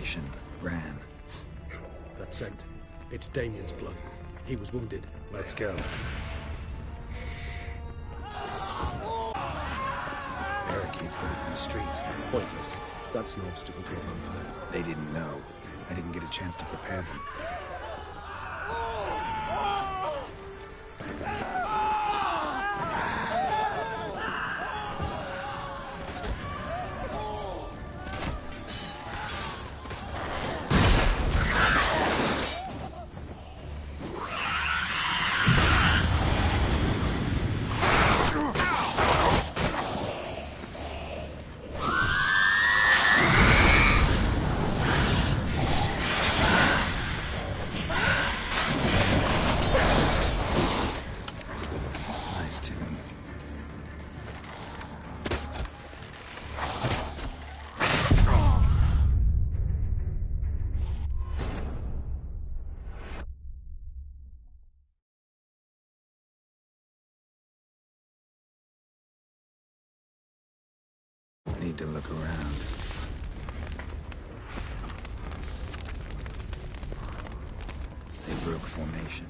formation. Ran. That scent. It's Damien's blood. He was wounded. Let's go. Barricade put it in the street. Pointless. That's no obstacle to a vampire. They didn't know. I didn't get a chance to prepare them. Need to look around. They broke formation.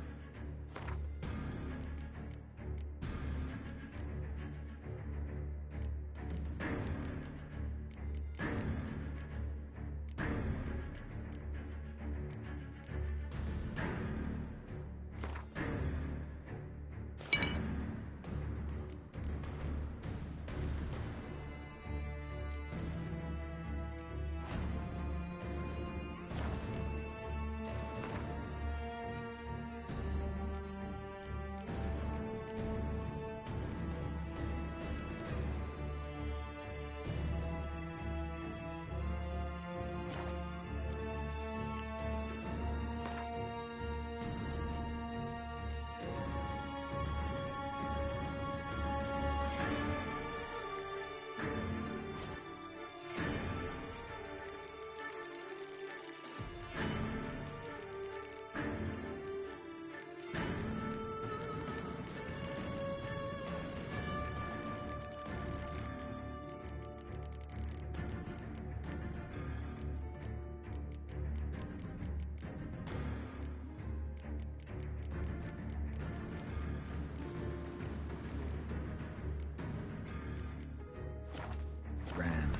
Ran.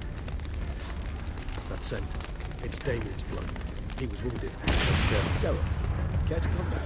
That scent. It's Damien's blood. He was wounded. Let's go. Geralt, care to come back?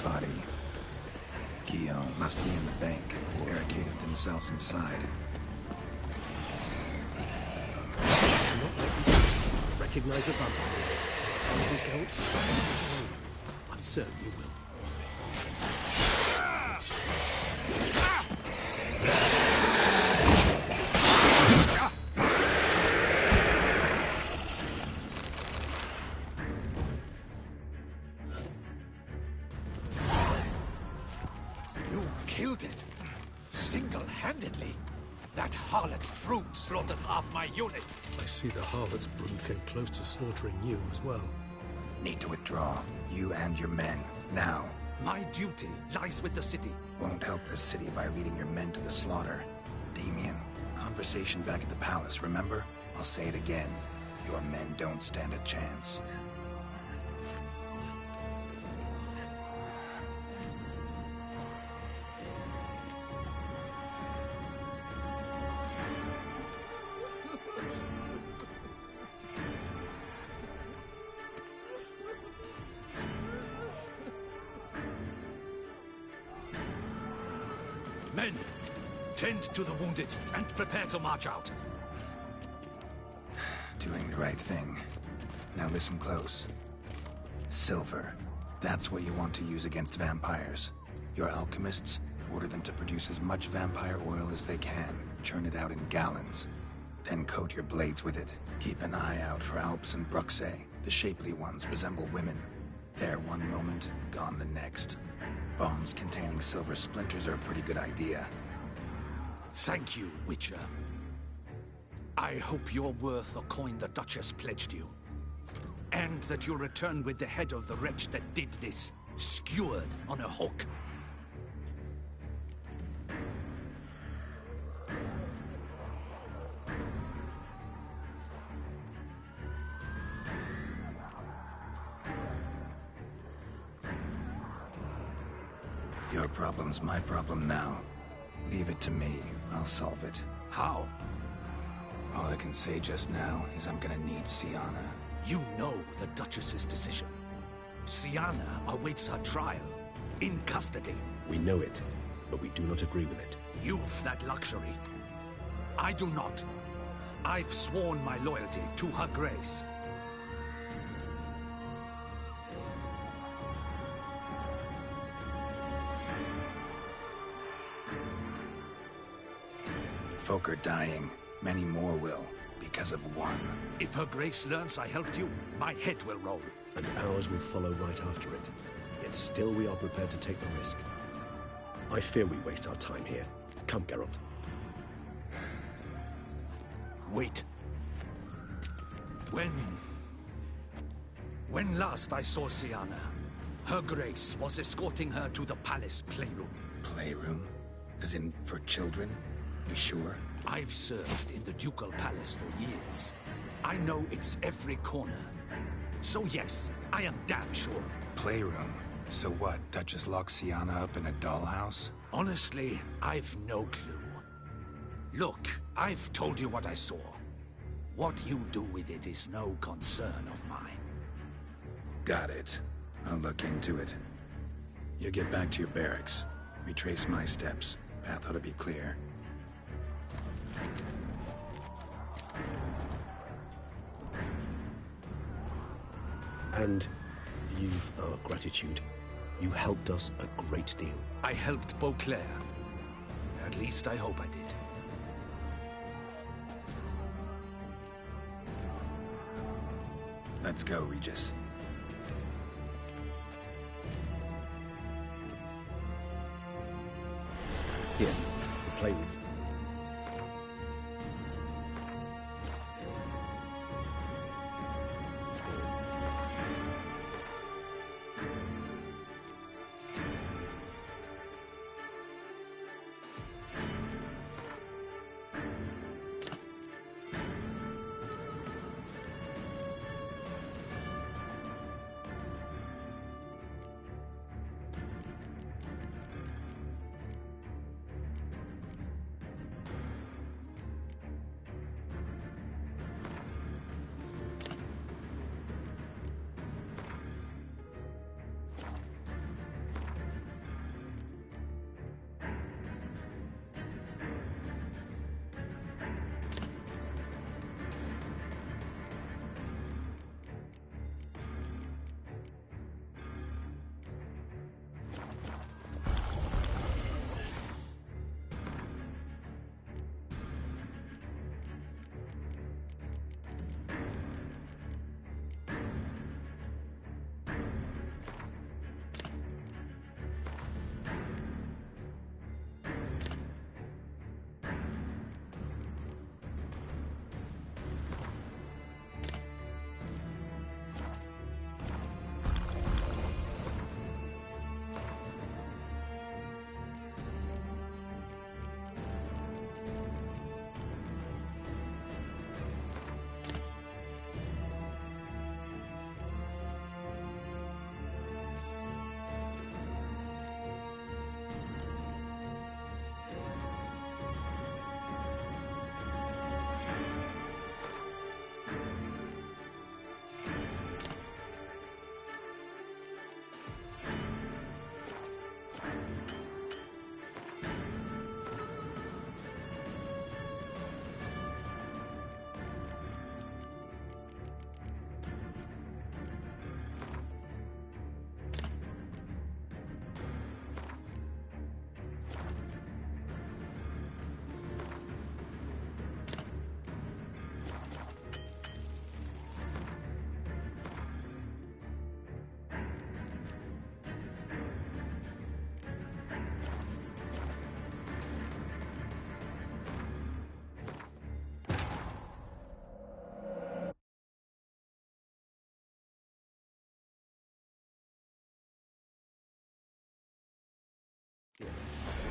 body. Guillaume must be in the bank, barricaded themselves inside. Do not let me recognize the vampire. Please go. I'm certain you will. You killed it. Single-handedly. That harlot's brood slaughtered half my unit. I see the harlot's brood came close to slaughtering you as well. Need to withdraw. You and your men. Now. My duty lies with the city. Won't help the city by leading your men to the slaughter. Damien, conversation back at the palace, remember? I'll say it again. Your men don't stand a chance. Men, tend to the wounded and prepare to march out. Doing the right thing. Now listen close. Silver. That's what you want to use against vampires. Your alchemists, order them to produce as much vampire oil as they can. Churn it out in gallons. Then coat your blades with it. Keep an eye out for Alps and Bruxae. The shapely ones resemble women. There one moment, gone the next. Bombs containing silver splinters are a pretty good idea. Thank you, Witcher. I hope you're worth the coin the Duchess pledged you. And that you'll return with the head of the wretch that did this, skewered on a hook. Your problem's my problem now. Leave it to me. I'll solve it. How? All I can say just now is I'm gonna need Sienna. You know the Duchess's decision. Sienna awaits her trial, in custody. We know it, but we do not agree with it. You've that luxury. I do not. I've sworn my loyalty to her grace. Folk are dying. Many more will, because of one. If her grace learns I helped you, my head will roll. And ours will follow right after it. Yet still we are prepared to take the risk. I fear we waste our time here. Come, Geralt. Wait. When last I saw Sienna, her grace was escorting her to the palace playroom. Playroom? As in, for children? You sure? I've served in the ducal palace for years. I know it's every corner. So yes, I am damn sure. Playroom? So what, Duchess locks Sienna up in a dollhouse? Honestly, I've no clue. Look, I've told you what I saw. What you do with it is no concern of mine. Got it. I'll look into it. You get back to your barracks. Retrace my steps. Path ought to be clear. And you've our gratitude. You helped us a great deal. I helped Beauclair. At least I hope I did. Let's go, Regis. Here, the playroom.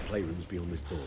playrooms beyond this door.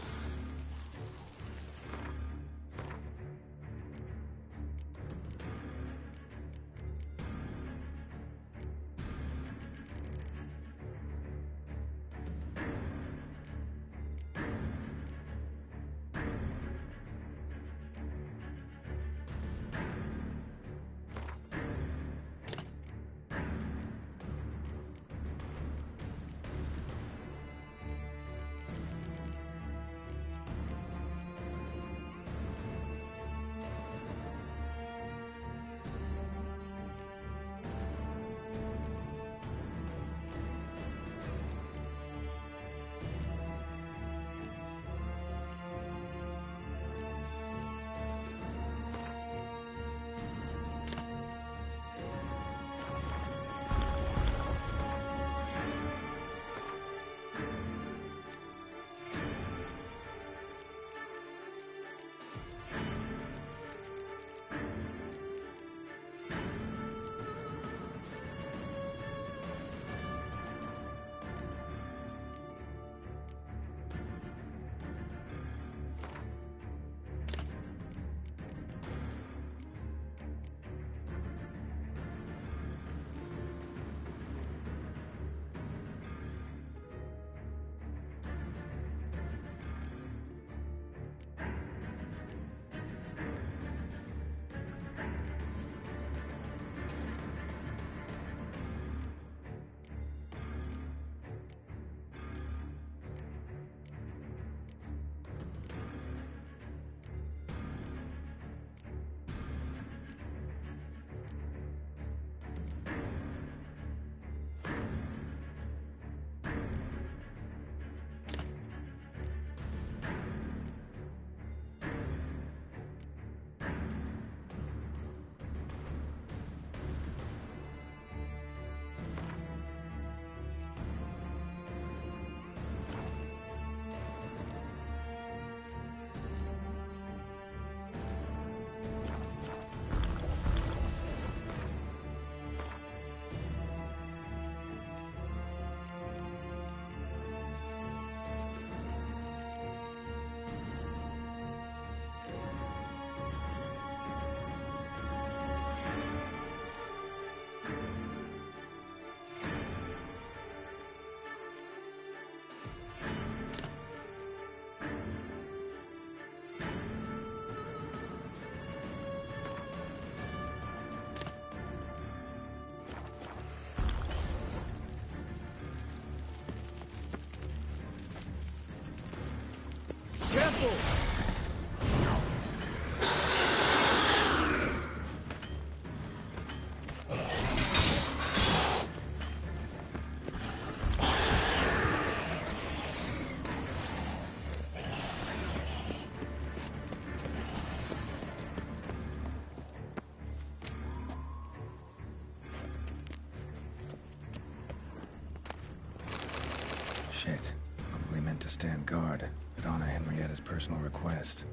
Shit. Probably meant to stand guard, at Anna Henrietta's personal request.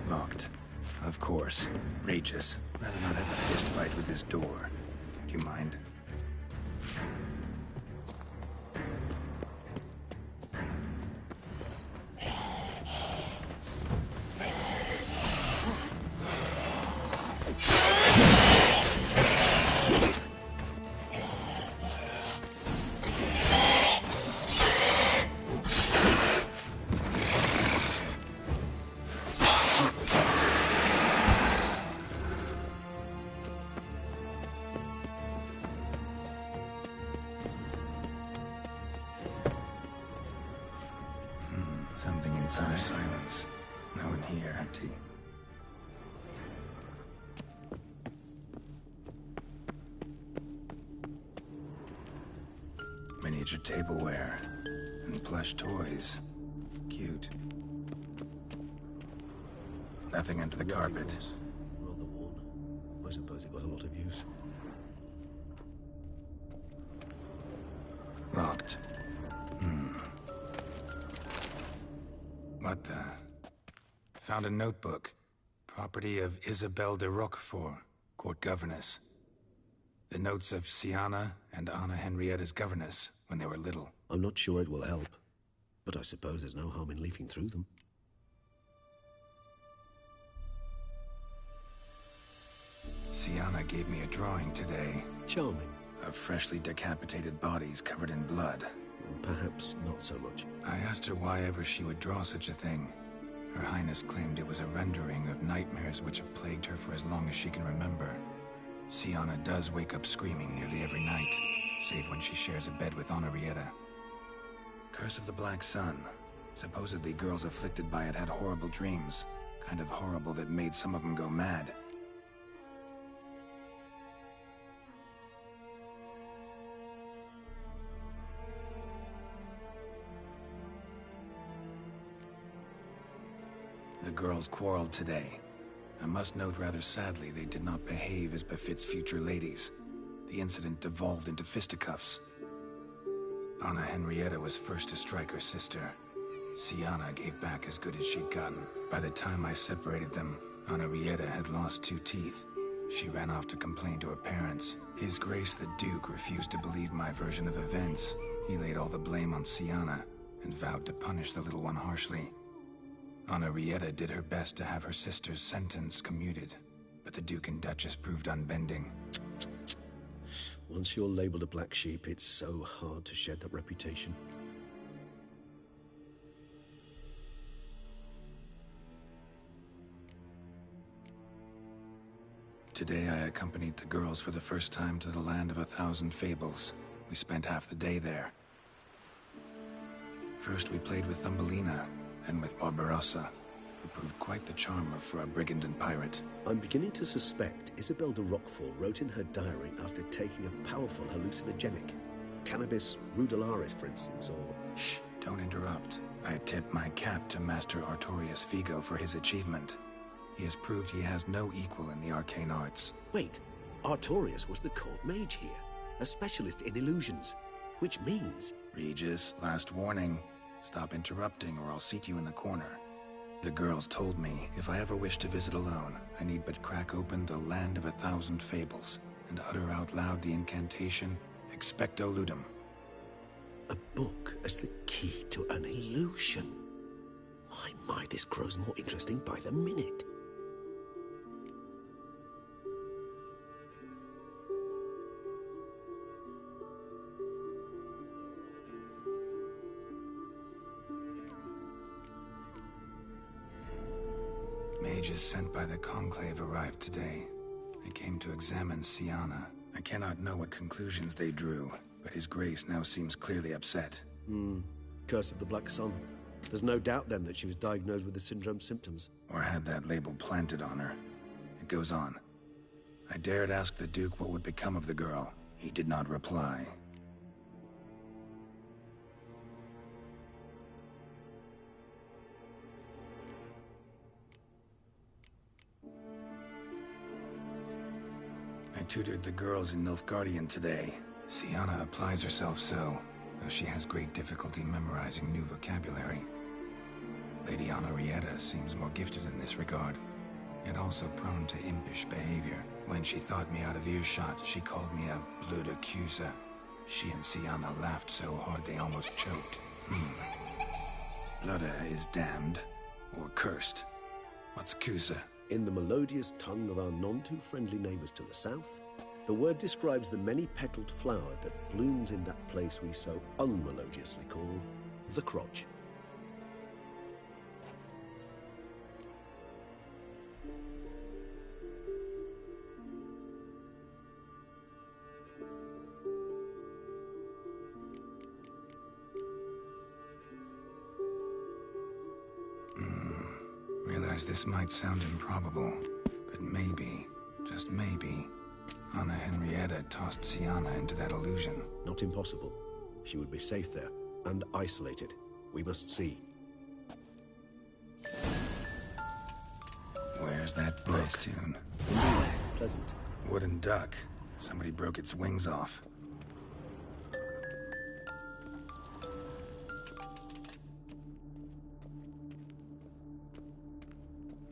Locked. Of course. Regis. Rather not have a fist fight with this door. Do you mind? Something inside. Silence. No one here. Empty. Miniature tableware. And plush toys. Cute. Nothing under the carpet. Rather worn. I suppose it got a lot of use. Locked. What the? Found a notebook. Property of Isabelle de Roquefort, court governess. The notes of Sienna and Anna Henrietta's governess when they were little. I'm not sure it will help. But I suppose there's no harm in leafing through them. Sienna gave me a drawing today. Charming. Of freshly decapitated bodies covered in blood. Perhaps not so much. I asked her why ever she would draw such a thing. Her Highness claimed it was a rendering of nightmares which have plagued her for as long as she can remember. Sienna does wake up screaming nearly every night, save when she shares a bed with Henrietta. Curse of the Black Sun. Supposedly girls afflicted by it had horrible dreams. Kind of horrible that made some of them go mad. The girls quarreled today. I must note rather sadly they did not behave as befits future ladies. The incident devolved into fisticuffs. Anna Henrietta was first to strike her sister. Sienna gave back as good as she'd gotten. By the time I separated them, Henrietta had lost 2 teeth. She ran off to complain to her parents. His Grace the Duke refused to believe my version of events. He laid all the blame on Sienna and vowed to punish the little one harshly. Henrietta did her best to have her sister's sentence commuted, but the Duke and Duchess proved unbending. Once you're labeled a black sheep, it's so hard to shed that reputation. Today I accompanied the girls for the first time to the land of 1,000 fables. We spent half the day there. First we played with Thumbelina, and with Barbarossa, who proved quite the charmer for a brigand and pirate. I'm beginning to suspect Isabel de Roquefort wrote in her diary after taking a powerful hallucinogenic. Cannabis rudelaris, for instance, or... Shh, don't interrupt. I tip my cap to Master Artorius Figo for his achievement. He has proved he has no equal in the arcane arts. Wait, Artorius was the court mage here, a specialist in illusions, which means... Regis, last warning. Stop interrupting or I'll seat you in the corner. The girls told me if I ever wish to visit alone, I need but crack open the land of 1,000 fables and utter out loud the incantation, Expecto Ludum. A book as the key to an illusion. My, this grows more interesting by the minute. Mages sent by the Conclave arrived today. They came to examine Sienna. I cannot know what conclusions they drew, but His Grace now seems clearly upset. Curse of the Black Sun. There's no doubt then that she was diagnosed with the syndrome symptoms. Or had that label planted on her. It goes on. I dared ask the Duke what would become of the girl. He did not reply. I tutored the girls in Nilfgaardian today. Sienna applies herself so, though she has great difficulty memorizing new vocabulary. Lady Henrietta seems more gifted in this regard, yet also prone to impish behavior. When she thought me out of earshot, she called me a blood accuser. She and Sienna laughed so hard they almost choked. Blood is damned, or cursed. What's Cusa? In the melodious tongue of our none-too-friendly neighbors to the south, the word describes the many-petaled flower that blooms in that place we so unmelodiously call the crotch. Realize this might sound improbable, but maybe, just maybe, Anna Henrietta tossed Sienna into that illusion. Not impossible. She would be safe there, and isolated. We must see. Where's that nice tune? Pleasant. Wooden duck. Somebody broke its wings off.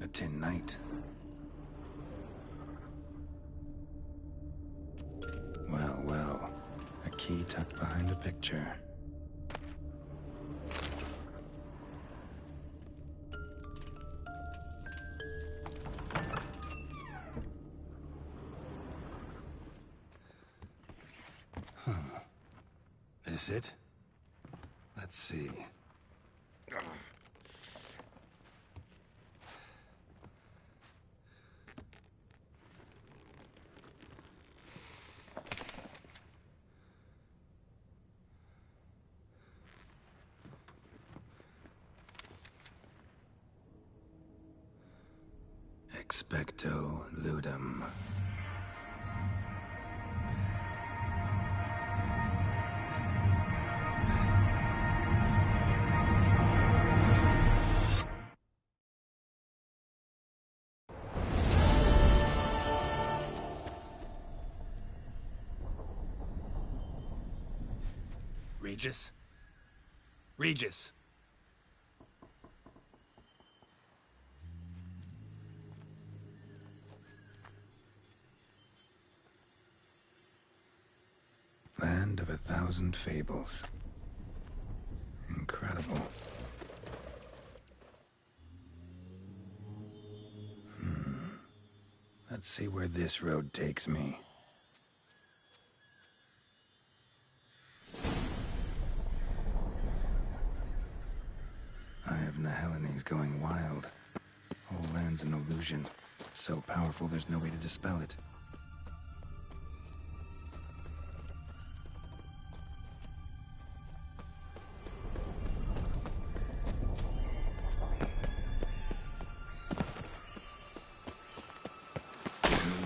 A tin knight. Well, well. A key tucked behind a picture. this it? Let's see. Expecto ludum. Regis? Regis! Land of 1,000 fables. Incredible. Let's see where this road takes me. Eye of Nahelenes going wild. Whole land's an illusion. So powerful there's no way to dispel it.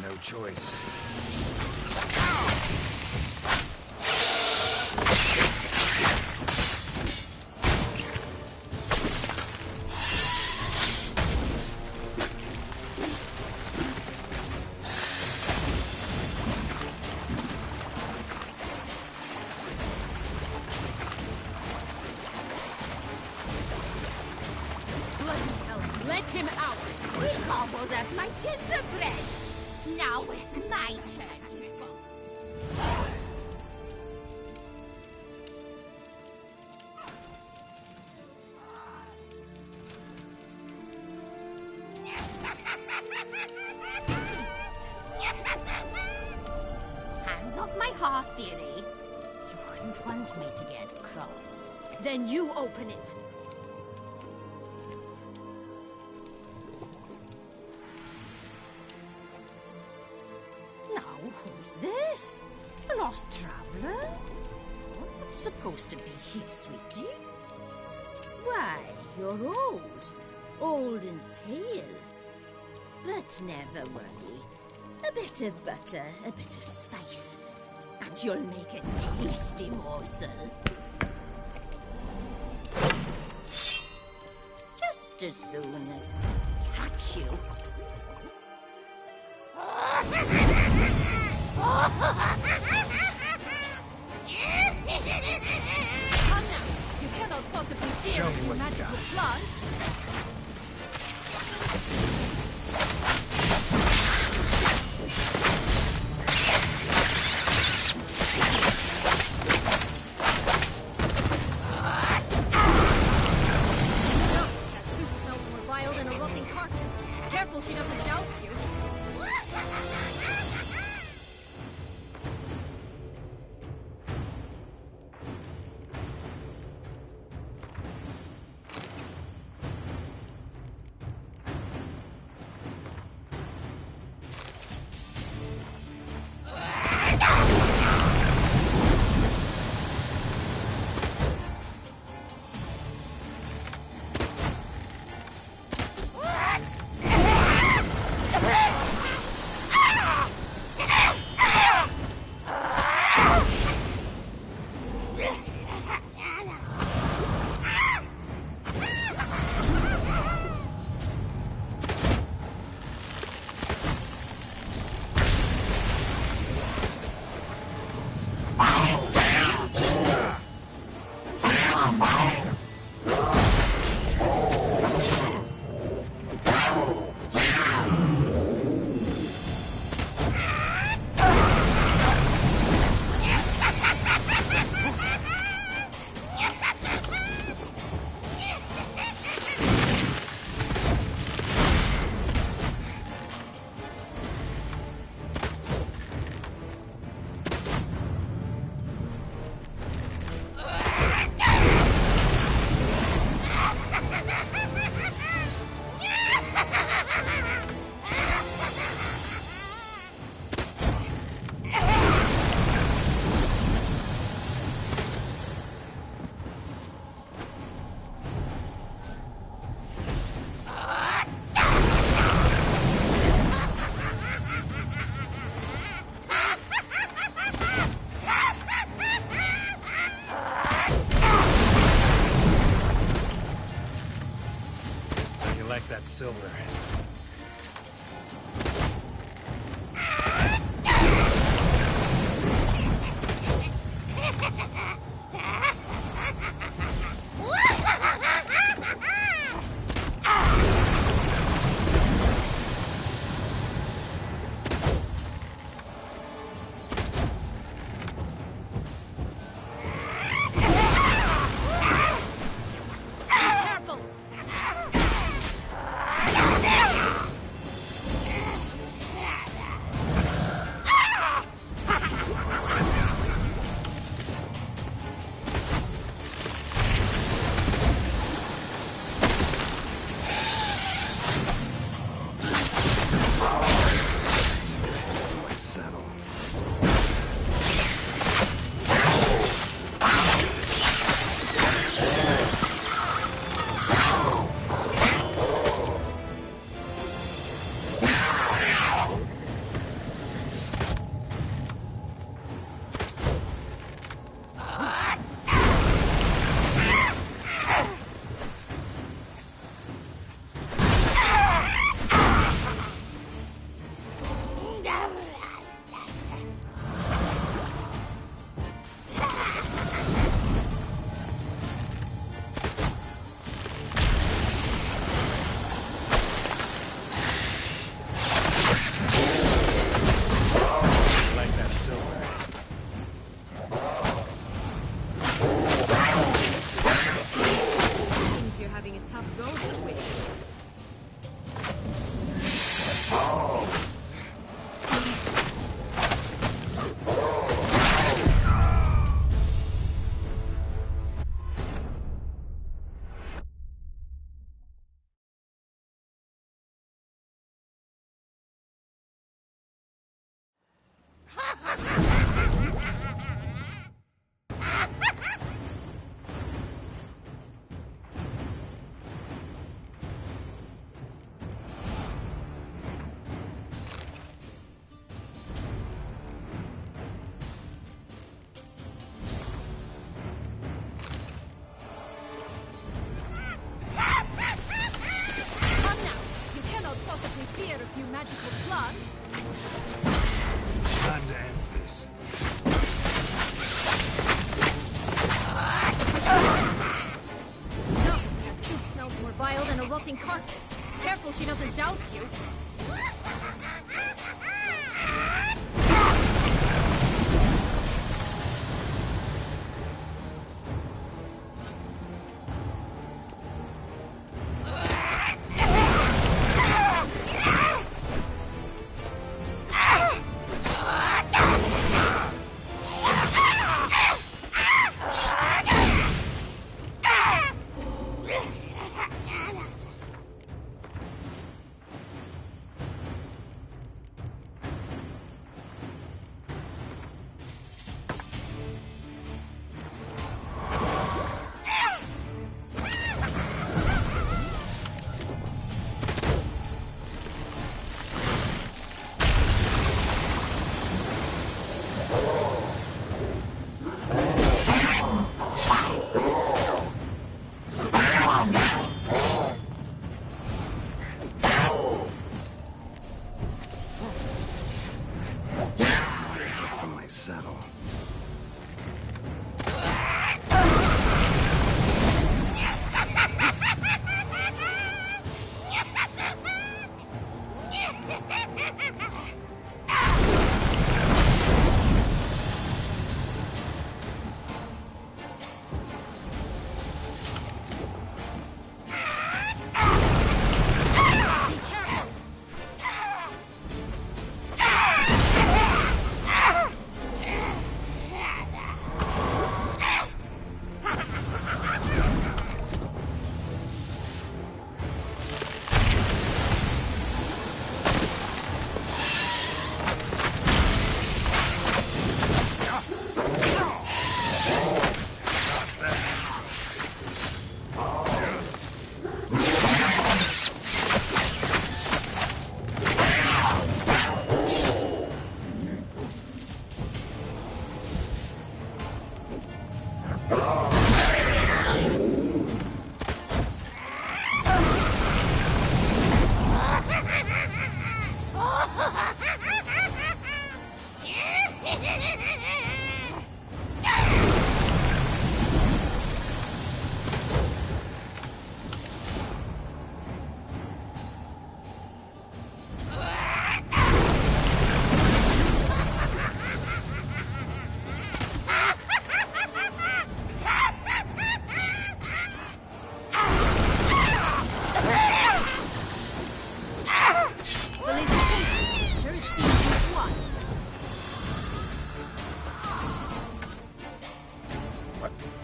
No choice. Let him out! We gobbled up my gingerbread. Now it's my turn to fall. Hands off my hearth, dearie. You wouldn't want me to get cross. Then you open it. Who's this? A lost traveler? You're not supposed to be here, sweetie. Why, you're old. Old and pale. But never worry. A bit of butter, a bit of spice, and you'll make a tasty morsel. Just as soon as I catch you. Come now. You cannot possibly fear Show me what you magical got. plants. No, that soup smells more vile than a rotting carcass. Careful she doesn't douse you. that silver. Magical plants. Time to end this. No, that soup smells more vile than a rotting carcass. Careful she doesn't douse you.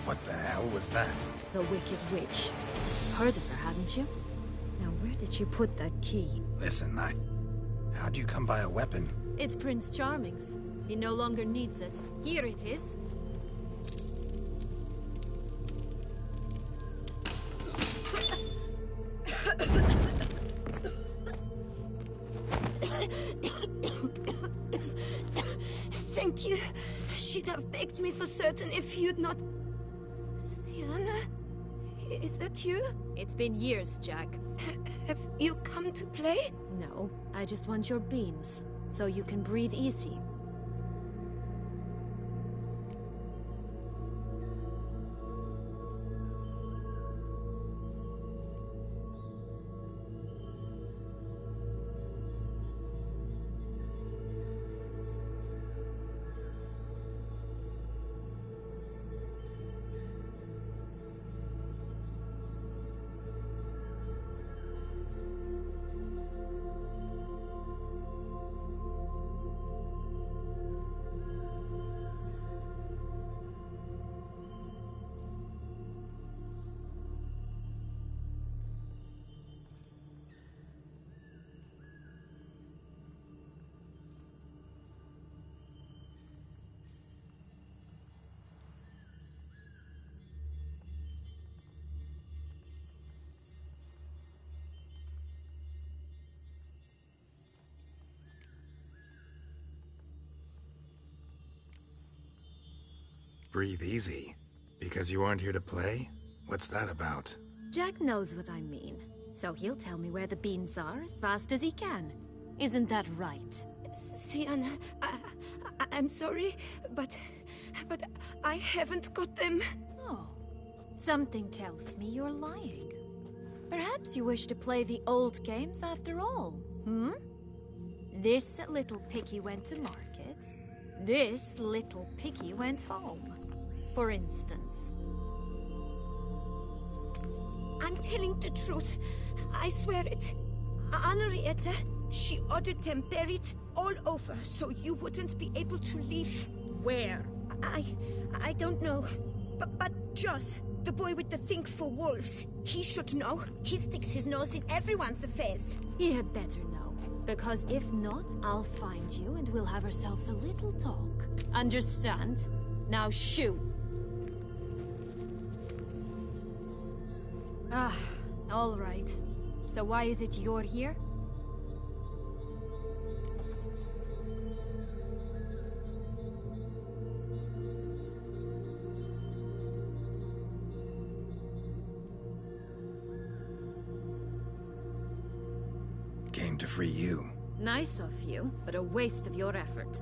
What the hell was that? The Wicked Witch. Heard of her, haven't you? Now, where did you put that key? Listen, how'd you come by a weapon? It's Prince Charming's. He no longer needs it. Here it is. Thank you. She'd have begged me for certain if you'd not... Sienna? Is that you? It's been years, Jack. Have you come to play? No, I just want your beans, so you can breathe easy. Breathe easy. Because you aren't here to play? What's that about? Jack knows what I mean, so he'll tell me where the beans are as fast as he can. Isn't that right? Sienna, I'm sorry, but I haven't got them. Oh, something tells me you're lying. Perhaps you wish to play the old games after all, hmm? This little piggy went to market. This little piggy went home. For instance. I'm telling the truth. I swear it. Henrietta, she ordered them buried all over so you wouldn't be able to leave. Where? I don't know. But Joss, the boy with the thing for wolves, he should know. He sticks his nose in everyone's affairs. He had better know. Because if not, I'll find you and we'll have ourselves a little talk. Understand? Now shoo! Ah, all right. So why is it you're here? Came to free you. Nice of you, but a waste of your effort.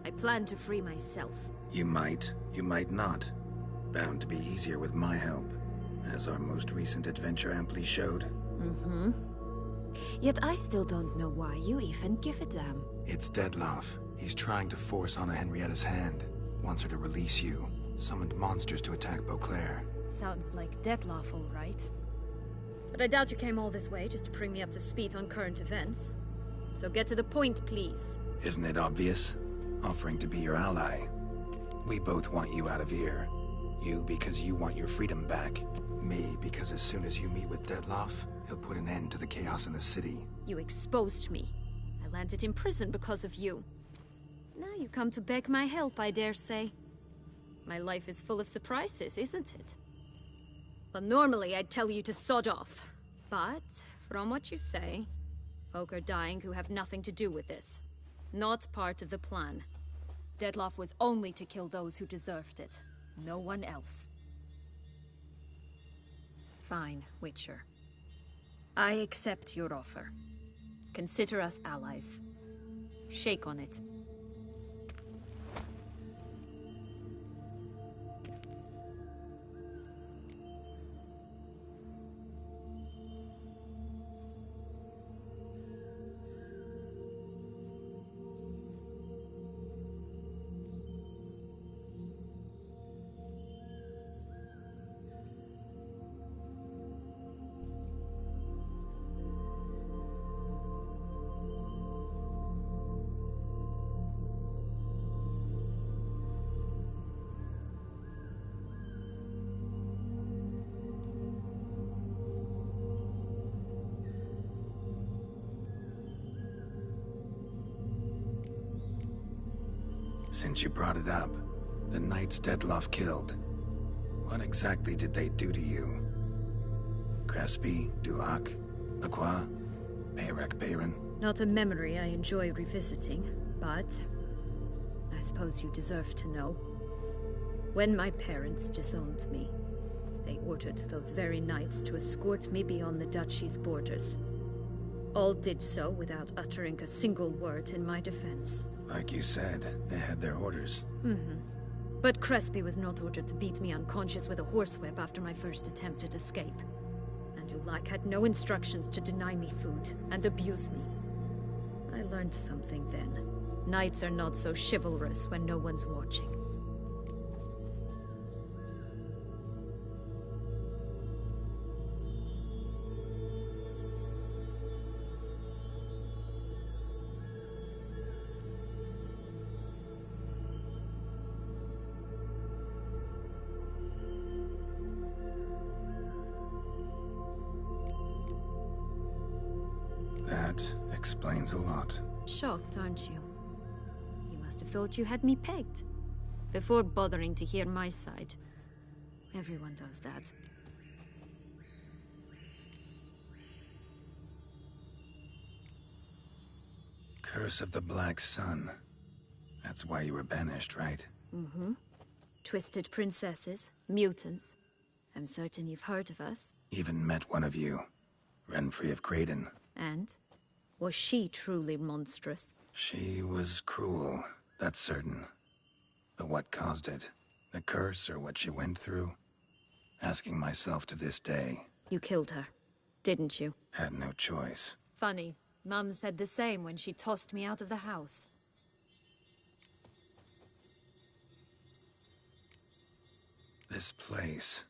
I plan to free myself. You might not. Bound to be easier with my help, as our most recent adventure amply showed. Mm-hmm. Yet I still don't know why you even give a damn. It's Terzieff. He's trying to force Anna Henrietta's hand. Wants her to release you. Summoned monsters to attack Beauclair. Sounds like Terzieff, all right. But I doubt you came all this way just to bring me up to speed on current events. So get to the point, please. Isn't it obvious? Offering to be your ally. We both want you out of here. You because you want your freedom back. Me because as soon as you meet with Terzieff, he'll put an end to the chaos in the city. You exposed me. I landed in prison because of you. Now you come to beg my help, I dare say. My life is full of surprises, isn't it? Well, normally I'd tell you to sod off. But, from what you say, folk are dying who have nothing to do with this. Not part of the plan. Terzieff was only to kill those who deserved it. No one else. Fine, Witcher. I accept your offer. Consider us allies. Shake on it. Since you brought it up, the knights Dettloff killed. What exactly did they do to you? Crespi, Dulac, Lacroix, Peyrac Bayron? Not a memory I enjoy revisiting, but I suppose you deserve to know. When my parents disowned me, they ordered those very knights to escort me beyond the duchy's borders. All did so without uttering a single word in my defense. Like you said, they had their orders. But Crespi was not ordered to beat me unconscious with a horsewhip after my first attempt at escape. And Dulac had no instructions to deny me food and abuse me. I learned something then. Knights are not so chivalrous when no one's watching. That explains a lot. Shocked, aren't you? You must have thought you had me pegged. Before bothering to hear my side. Everyone does that. Curse of the Black Sun. That's why you were banished, right? Twisted princesses, mutants. I'm certain you've heard of us. Even met one of you. Renfrey of Craden. And? Was she truly monstrous? She was cruel, that's certain. But what caused it? The curse or what she went through? Asking myself to this day. You killed her, didn't you? Had no choice. Funny. Mum said the same when she tossed me out of the house. This place.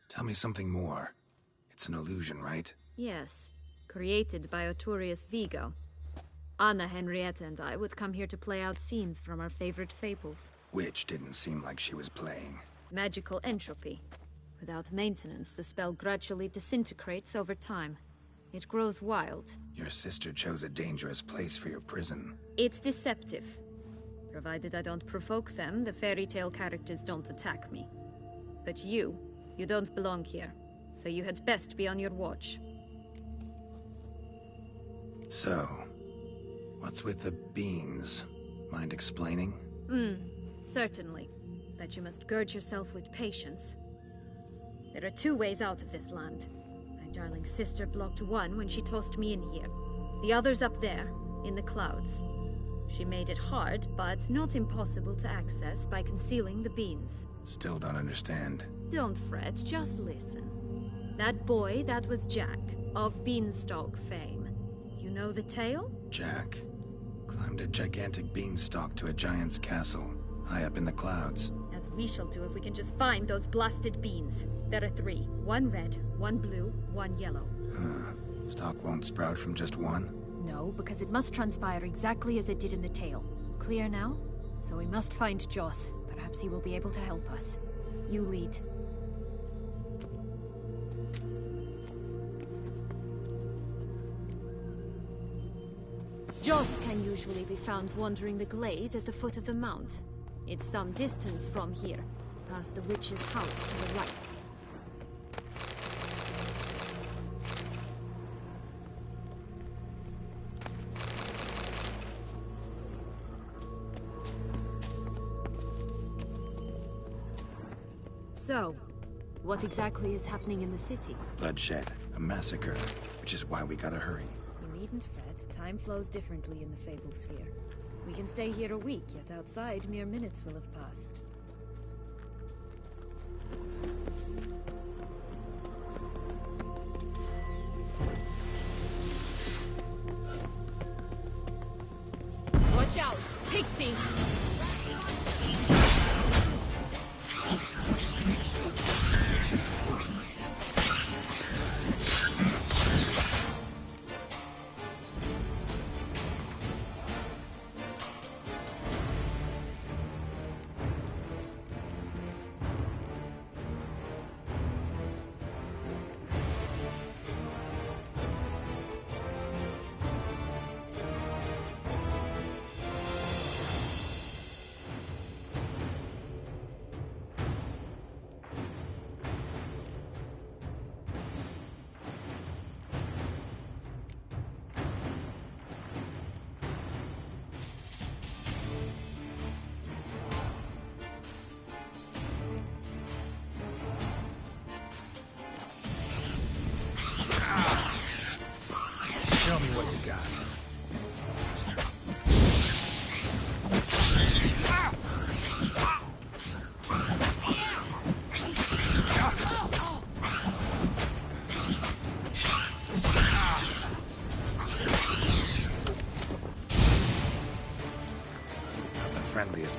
Tell me something more. It's an illusion, right? Yes. Created by Arturius Vigo. Anna, Henrietta, and I would come here to play out scenes from our favorite fables. Which didn't seem like she was playing. Magical entropy. Without maintenance, the spell gradually disintegrates over time. It grows wild. Your sister chose a dangerous place for your prison. It's deceptive. Provided I don't provoke them, the fairy tale characters don't attack me. But you don't belong here. So you had best be on your watch. So, what's with the beans? Mind explaining? Certainly. But you must gird yourself with patience. There are two ways out of this land. My darling sister blocked one when she tossed me in here. The other's up there, in the clouds. She made it hard, but not impossible to access by concealing the beans. Still don't understand. Don't fret, just listen. That boy, that was Jack, of Beanstalk fame. You know the tale? Jack climbed a gigantic beanstalk to a giant's castle, high up in the clouds. As we shall do if we can just find those blasted beans. There are 3. 1 red, 1 blue, 1 yellow. Stalk won't sprout from just one? No, because it must transpire exactly as it did in the tale. Clear now? So we must find Joss. Perhaps he will be able to help us. You lead. Joss can usually be found wandering the glade at the foot of the mount. It's some distance from here, past the witch's house to the right. So, what exactly is happening in the city? Bloodshed, a massacre, which is why we gotta hurry. You needn't fret. Time flows differently in the Fable Sphere. We can stay here a week, yet outside mere minutes will have passed. Watch out! Pixies!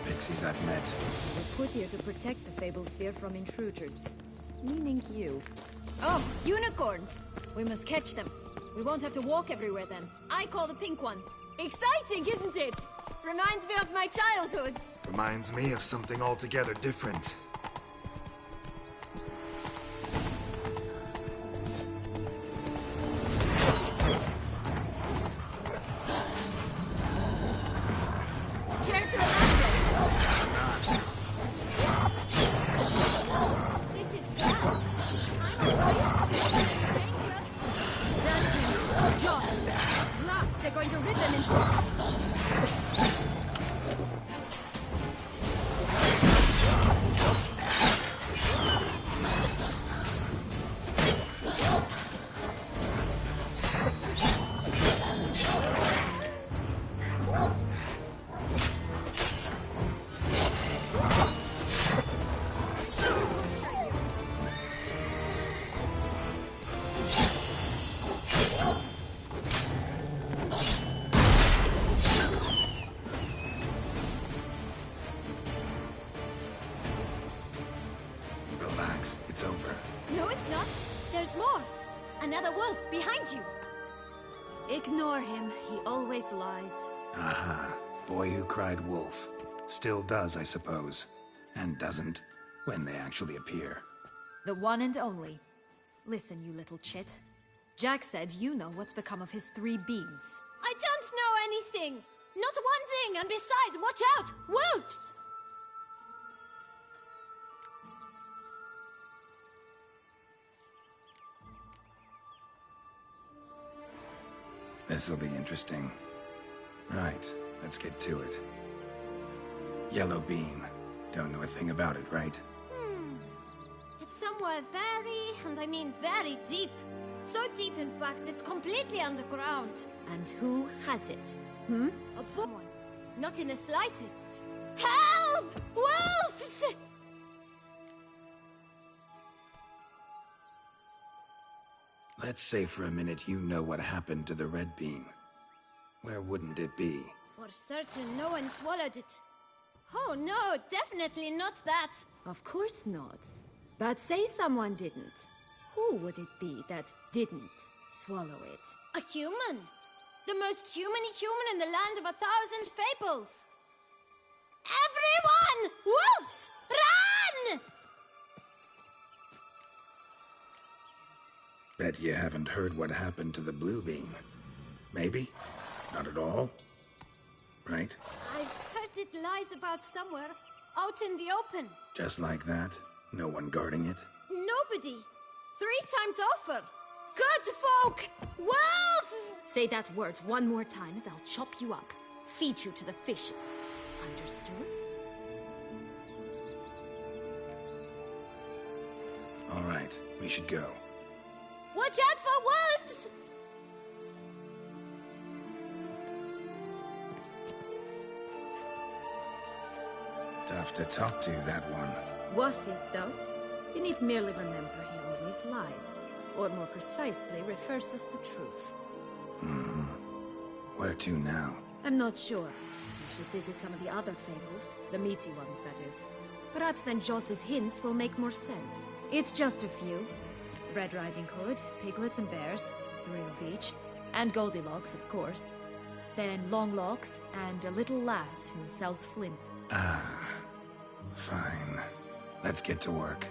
pixies I've met. We're put here to protect the Fable Sphere from intruders. Meaning you. Oh, unicorns! We must catch them. We won't have to walk everywhere then. I call the pink one. Exciting, isn't it? Reminds me of my childhood. Reminds me of something altogether different. Care to elaborate? This is bad. I'm danger. That's it. Joss. Last, they're going to rip them in six. Relax, it's over. No, it's not. There's more. Another wolf behind you. Ignore him. He always lies. Aha. Boy who cried wolf. Still does, I suppose. And doesn't, when they actually appear. The one and only. Listen, you little chit. Jack said you know what's become of his 3 beams. I don't know anything! Not one thing, and besides, watch out! Wolves! This'll be interesting. Right, let's get to it. Yellow bean. Don't know a thing about it, right? It's somewhere very, and I mean very deep. So deep, in fact, it's completely underground. And who has it? A poor one. Not in the slightest. Help! Wolves! Let's say for a minute you know what happened to the red bean. Where wouldn't it be? For certain, no one swallowed it. Oh no, definitely not that. Of course not. But say someone didn't. Who would it be that didn't swallow it? A human. The most human-y human in the land of 1,000 fables. Everyone! Wolves! Run! Bet you haven't heard what happened to the blue bean. Maybe? Not at all? Right? I've heard it lies about somewhere, out in the open. Just like that? No one guarding it? Nobody. 3 times over. Good folk! Wolf! Say that word one more time and I'll chop you up. Feed you to the fishes. Understood? All right, we should go. Watch out for wolves! Tough to talk to, that one. Was it, though? You need merely remember he always lies. Or more precisely, reverses the truth. Where to now? I'm not sure. You should visit some of the other fables. The meaty ones, that is. Perhaps then Joss's hints will make more sense. It's just a few. Red Riding Hood, piglets and bears, 3 of each. And Goldilocks, of course. Then Longlocks, and a little lass who sells flint. Fine. Let's get to work.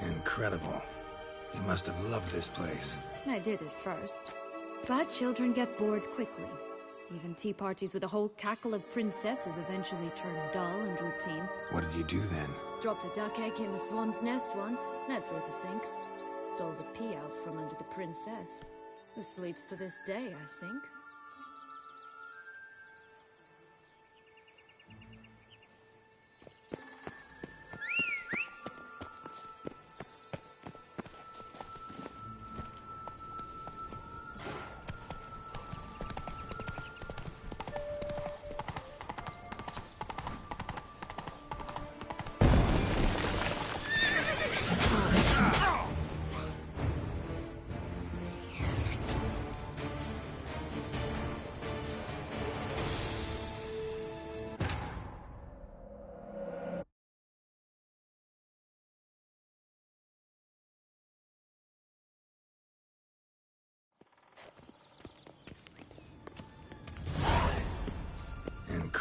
Incredible. You must have loved this place. I did at first. But children get bored quickly. Even tea parties with a whole cackle of princesses eventually turn dull and routine. What did you do then? Dropped a duck egg in the swan's nest once, that sort of thing. Stole the pea out from under the princess, who sleeps to this day, I think.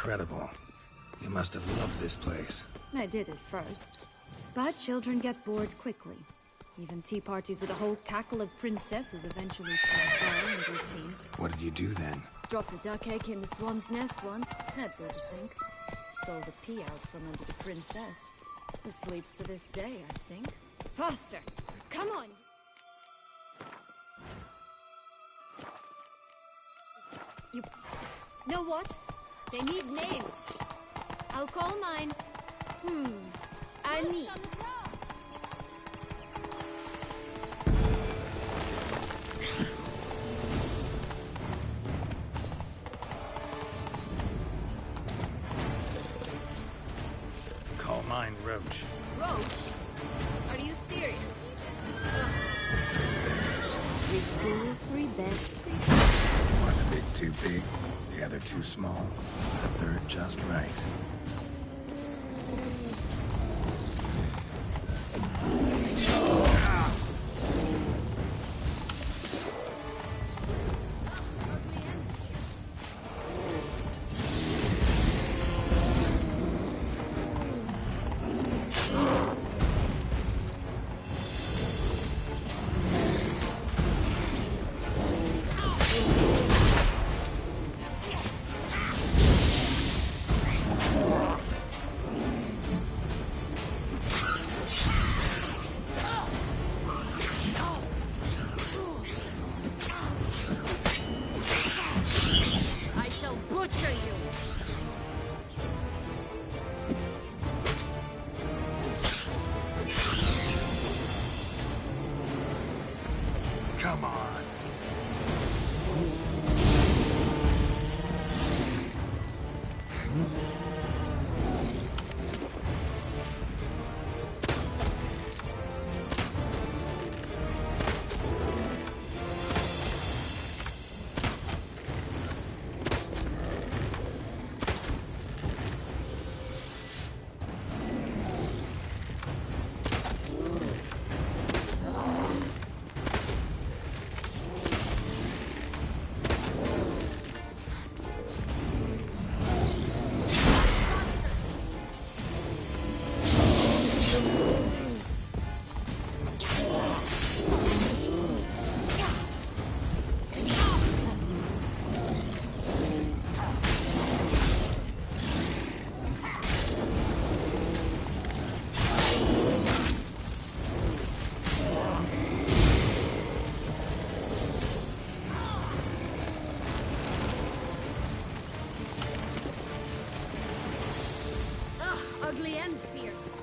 Incredible. You must have loved this place. I did at first. But children get bored quickly. Even tea parties with a whole cackle of princesses eventually turn dull and routine. What did you do then? Dropped a duck egg in the swan's nest once, that sort of thing. Stole the pea out from under the princess, who sleeps to this day, I think. Faster! Come on! You know what? They need names. I'll call mine. Anise. Call mine Roach. Roach? Are you serious? Bears. 3 stools, 3 beds, 3... One a bit too big, the other too small, the third just right. I shall butcher you! Come on. Ugly and fierce.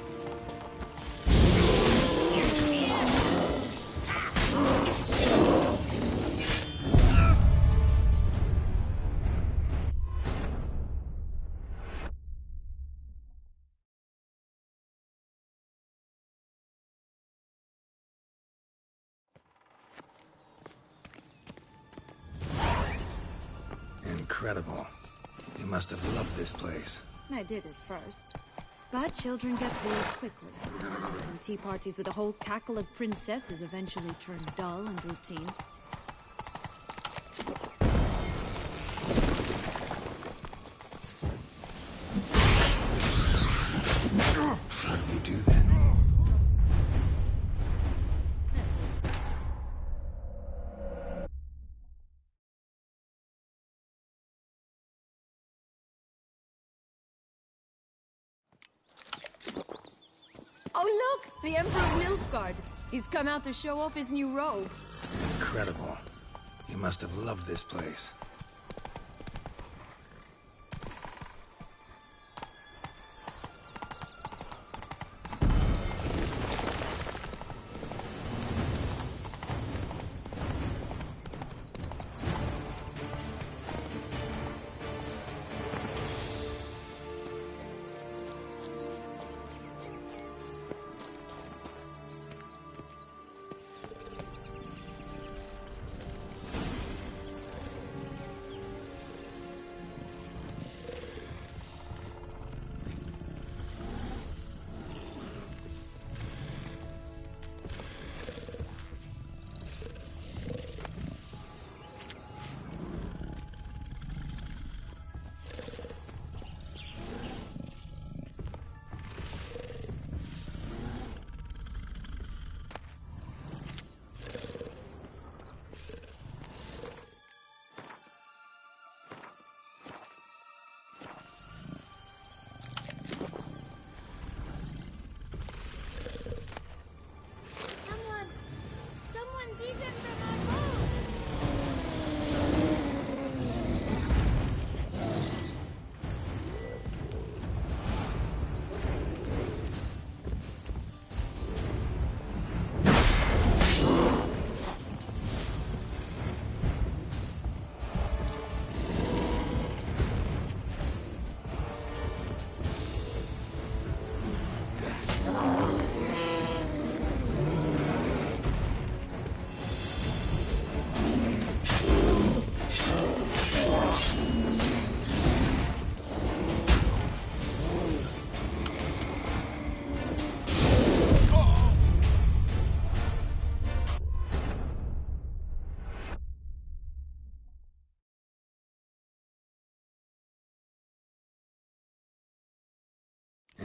Incredible. You must have loved this place. I did at first. But children get bored quickly. And tea parties with a whole cackle of princesses eventually turn dull and routine. What do you do then? That's all. Oh look! The Emperor Nilfgaard! He's come out to show off his new robe. Incredible. You must have loved this place.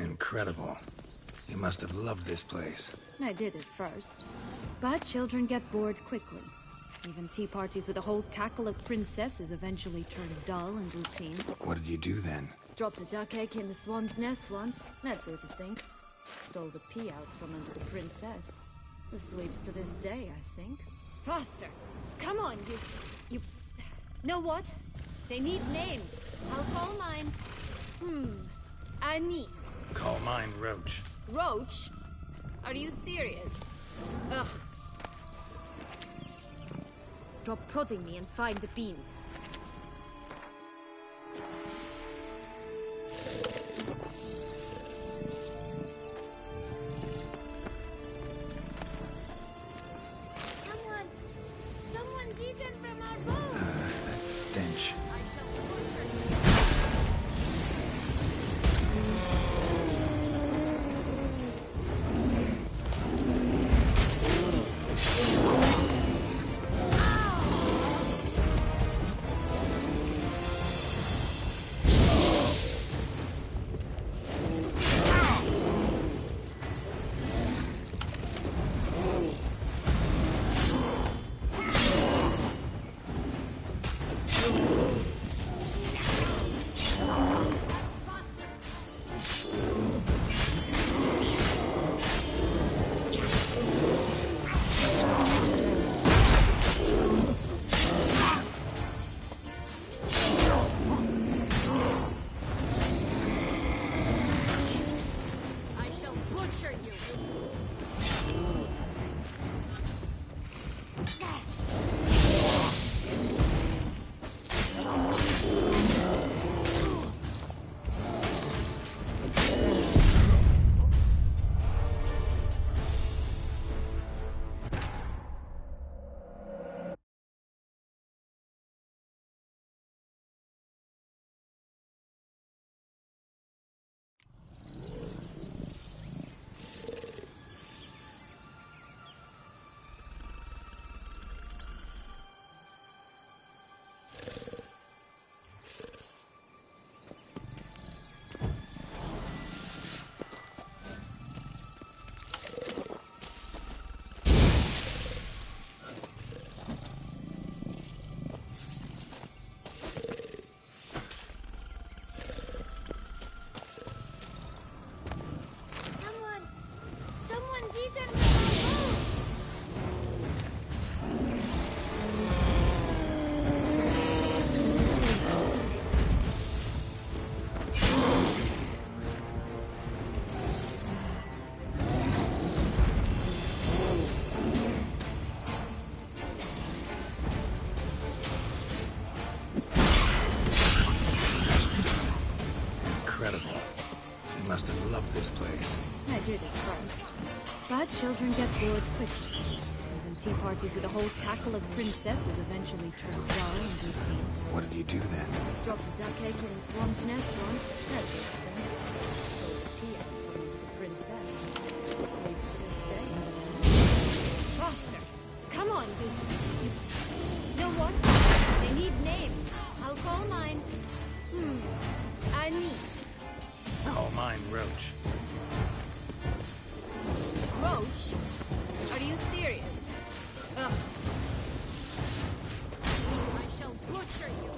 Incredible. You must have loved this place. I did at first. But children get bored quickly. Even tea parties with a whole cackle of princesses eventually turn dull and routine. What did you do then? Dropped a duck egg in the swan's nest once, that sort of thing. Stole the pea out from under the princess, who sleeps to this day, I think. Faster! Come on, you... Know what? They need names. I'll call mine... Anise. Call mine Roach. Roach? Are you serious? Ugh. Stop prodding me and find the beans. Someone's eaten from our bowl. That stench. I shall butcher you. Someone's eaten from our bowl. Incredible. You must have loved this place. I did at first. But children get bored quickly. Even tea parties with a whole cackle of princesses eventually turn dull and routine. What did you do then? Dropped a duck egg in the swan's nest once, that sort of thing. Stole the pea out from under the princess, who sleeps to this day. Faster! Come on, you... Know what? They need names. I'll call mine... Anise. Call mine Roach. Roach? Are you serious? Ugh. I shall butcher you.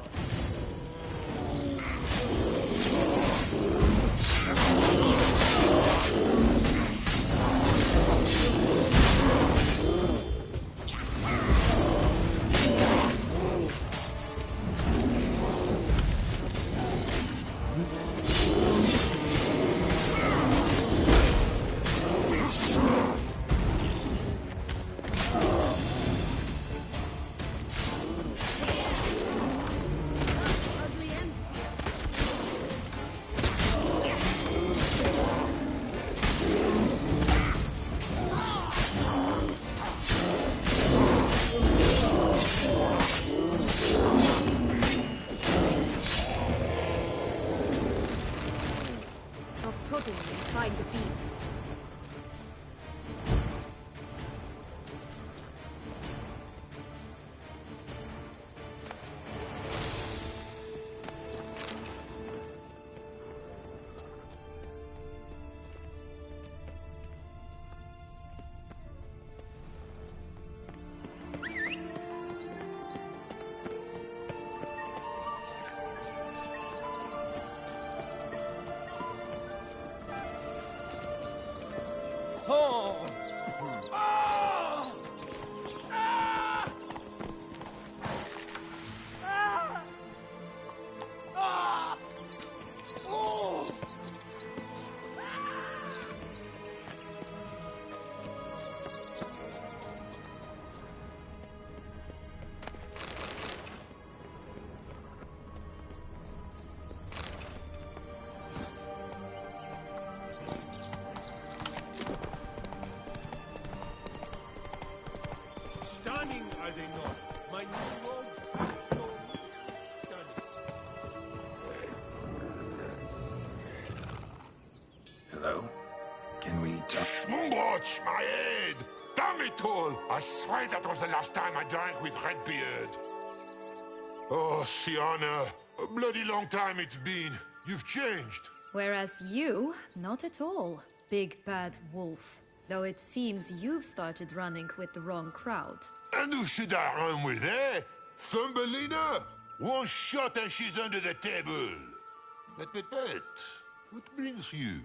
Stunning, are they not? My new robes are so stunning. Hello? Can we talk? Schmumbroch, my head! Damn it all! I swear that was the last time I drank with Redbeard. Oh, Sienna, a bloody long time it's been. You've changed. Whereas you, not at all, big bad wolf. Though it seems you've started running with the wrong crowd. And who should I run with, eh? Thumbelina? One shot and she's under the table. But, what brings you?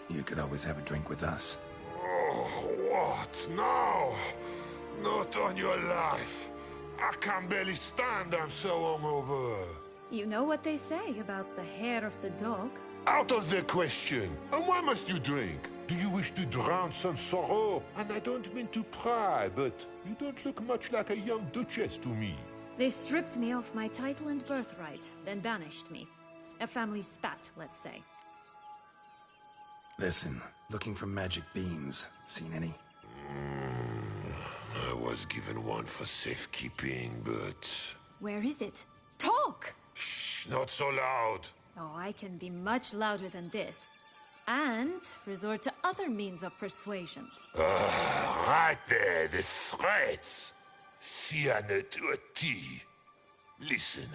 You could always have a drink with us. Oh, what now? Not on your life. I can barely stand, I'm so hungover. You know what they say about the hair of the dog? Out of the question. And why must you drink? Do you wish to drown some sorrow? And I don't mean to pry, but you don't look much like a young duchess to me. They stripped me of my title and birthright, then banished me. A family spat, let's say. Listen, looking for magic beans. Seen any? I was given one for safekeeping, but... Where is it? Talk! Shh, not so loud. Oh, I can be much louder than this. And resort to other means of persuasion. Right there, the threats. Sienna to a T. Listen,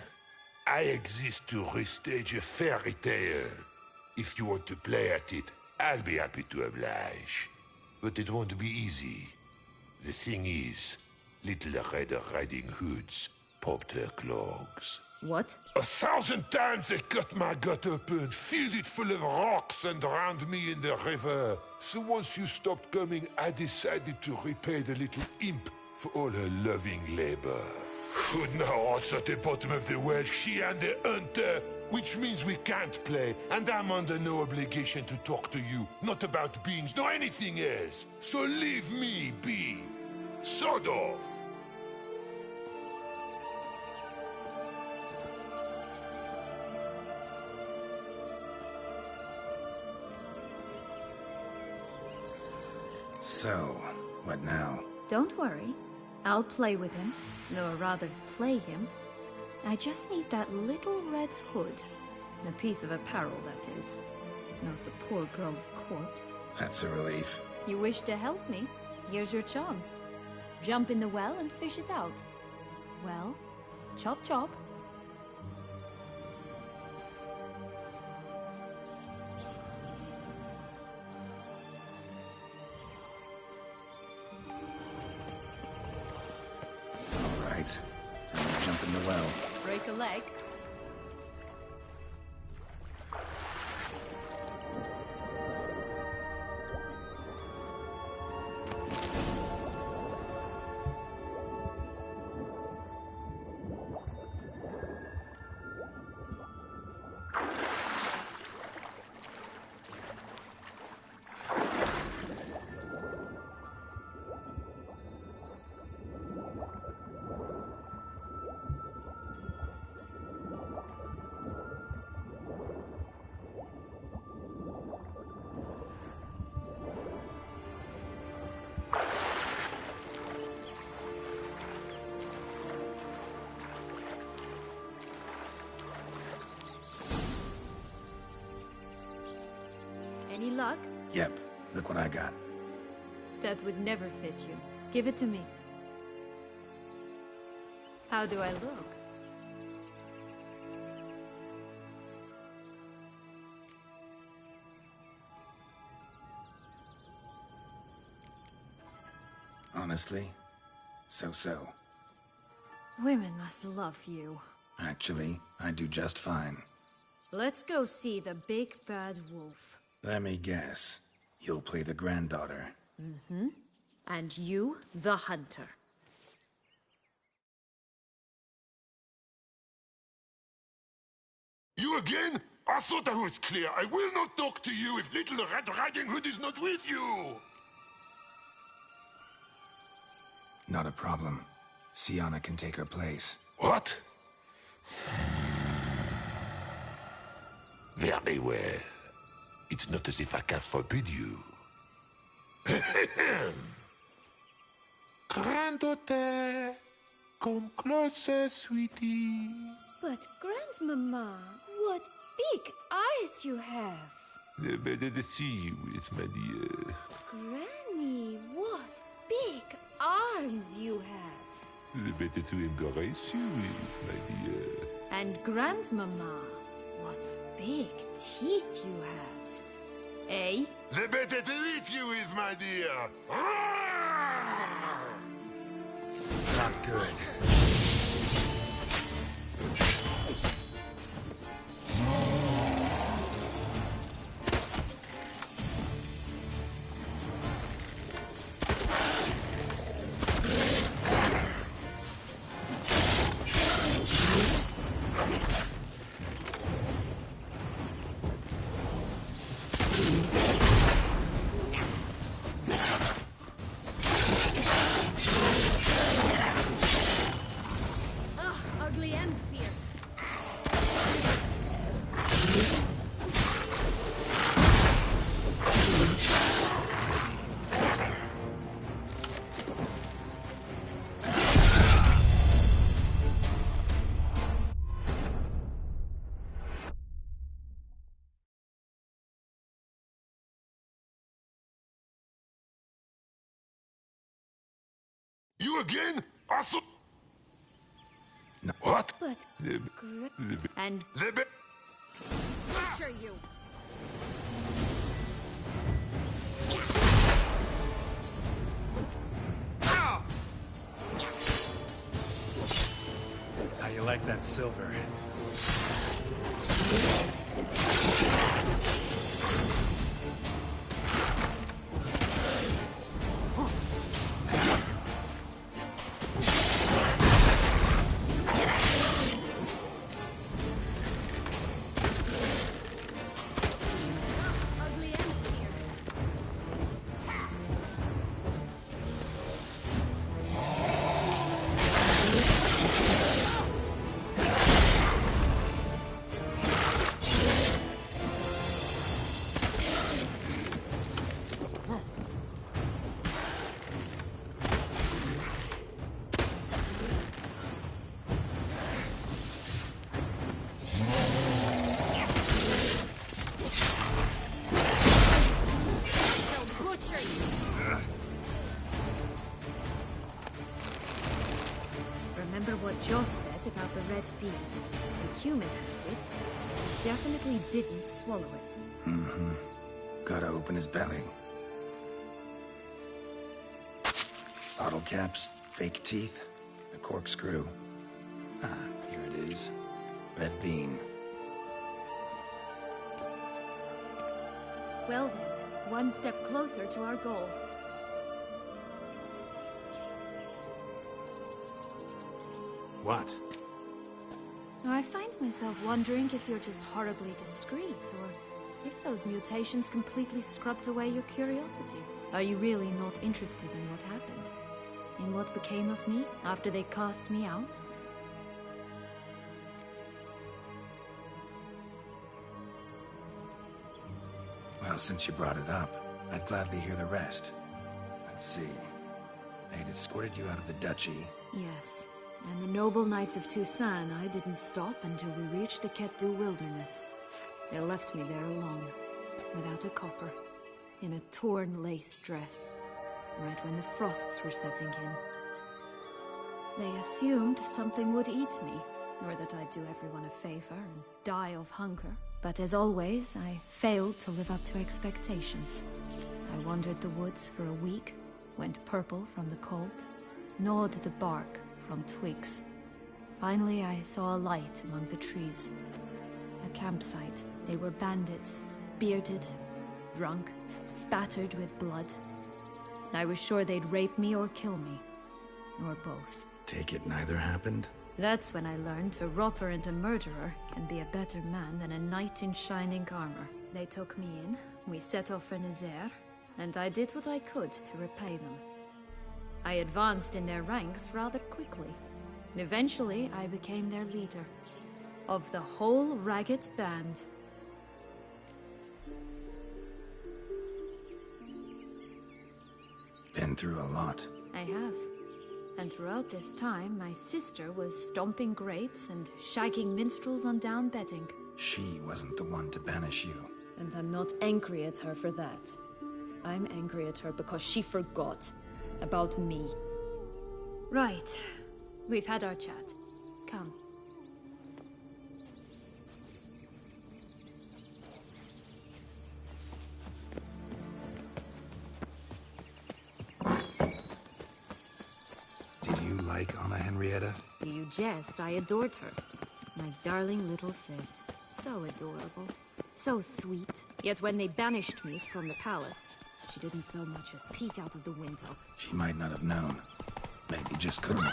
I exist to restage a fairy tale. If you want to play at it, I'll be happy to oblige. But it won't be easy. The thing is, little Red Riding Hoods popped her clogs. What? 1,000 times they cut my gut open, filled it full of rocks and drowned me in the river. So once you stopped coming, I decided to repay the little imp for all her loving labor. Good now, what's at the bottom of the well, she and the hunter, which means we can't play, and I'm under no obligation to talk to you, not about beans, nor anything else. So leave me be. Sod off. So, what now? Don't worry. I'll play with him. Or rather, play him. I just need that little red hood. A piece of apparel, that is. Not the poor girl's corpse. That's a relief. You wish to help me? Here's your chance. Jump in the well and fish it out. Well, chop chop. All right. I'm gonna jump in the well. Break a leg. Any luck? Yep, look what I got. That would never fit you. Give it to me. How do I look? Honestly, so-so. Women must love you. Actually, I do just fine. Let's go see the big bad wolf. Let me guess. You'll play the granddaughter. Mm-hmm. And you, the hunter. You again? I thought I was clear. I will not talk to you if little Red Riding Hood is not with you! Not a problem. Sienna can take her place. What? Very well. It's not as if I can forbid you. Granddaughter, come closer, sweetie. But, Grandmama, what big eyes you have. The better to see you with, my dear. Granny, what big arms you have. The better to embrace you with, my dear. And Grandmama, what big teeth you have. Eh? The better to eat you with, my dear. Not good. Ugly and fierce. You again? I thought... No. What? But, And The butcher you. How you like that silver? Ugly and fierce. Shall butcher you. Remember what Joss said about the red bean? A human has it. He definitely didn't swallow it. Mm-hmm. Gotta open his belly. Bottle caps, fake teeth, a corkscrew. Ah, here it is. Red bean. Well then, one step closer to our goal. What? Now, I find myself wondering if you're just horribly discreet, or if those mutations completely scrubbed away your curiosity. Are you really not interested in what happened? In what became of me after they cast me out? Well, since you brought it up, I'd gladly hear the rest. Let's see. They'd escorted you out of the duchy. Yes. And the noble knights of Toussaint, I didn't stop until we reached the Ketdu wilderness. They left me there alone, without a copper, in a torn lace dress, right when the frosts were setting in. They assumed something would eat me, or that I'd do everyone a favor and die of hunger. But as always, I failed to live up to expectations. I wandered the woods for a week, went purple from the cold, gnawed the bark from twigs. Finally, I saw a light among the trees. A campsite. They were bandits. Bearded, drunk, spattered with blood. I was sure they'd rape me or kill me. Or both. Take it neither happened? That's when I learned a robber and a murderer can be a better man than a knight in shining armor. They took me in, we set off for Nazaire, and I did what I could to repay them. I advanced in their ranks rather quickly. Eventually, I became their leader. Of the whole ragged band. Been through a lot. I have. And throughout this time, my sister was stomping grapes and shagging minstrels on down bedding. She wasn't the one to banish you. And I'm not angry at her for that. I'm angry at her because she forgot about me. Right. We've had our chat. Come. Did you like Anna Henrietta? You jest, I adored her. My darling little sis. So adorable. So sweet. Yet when they banished me from the palace, she didn't so much as peek out of the window. She might not have known. Maybe just couldn't.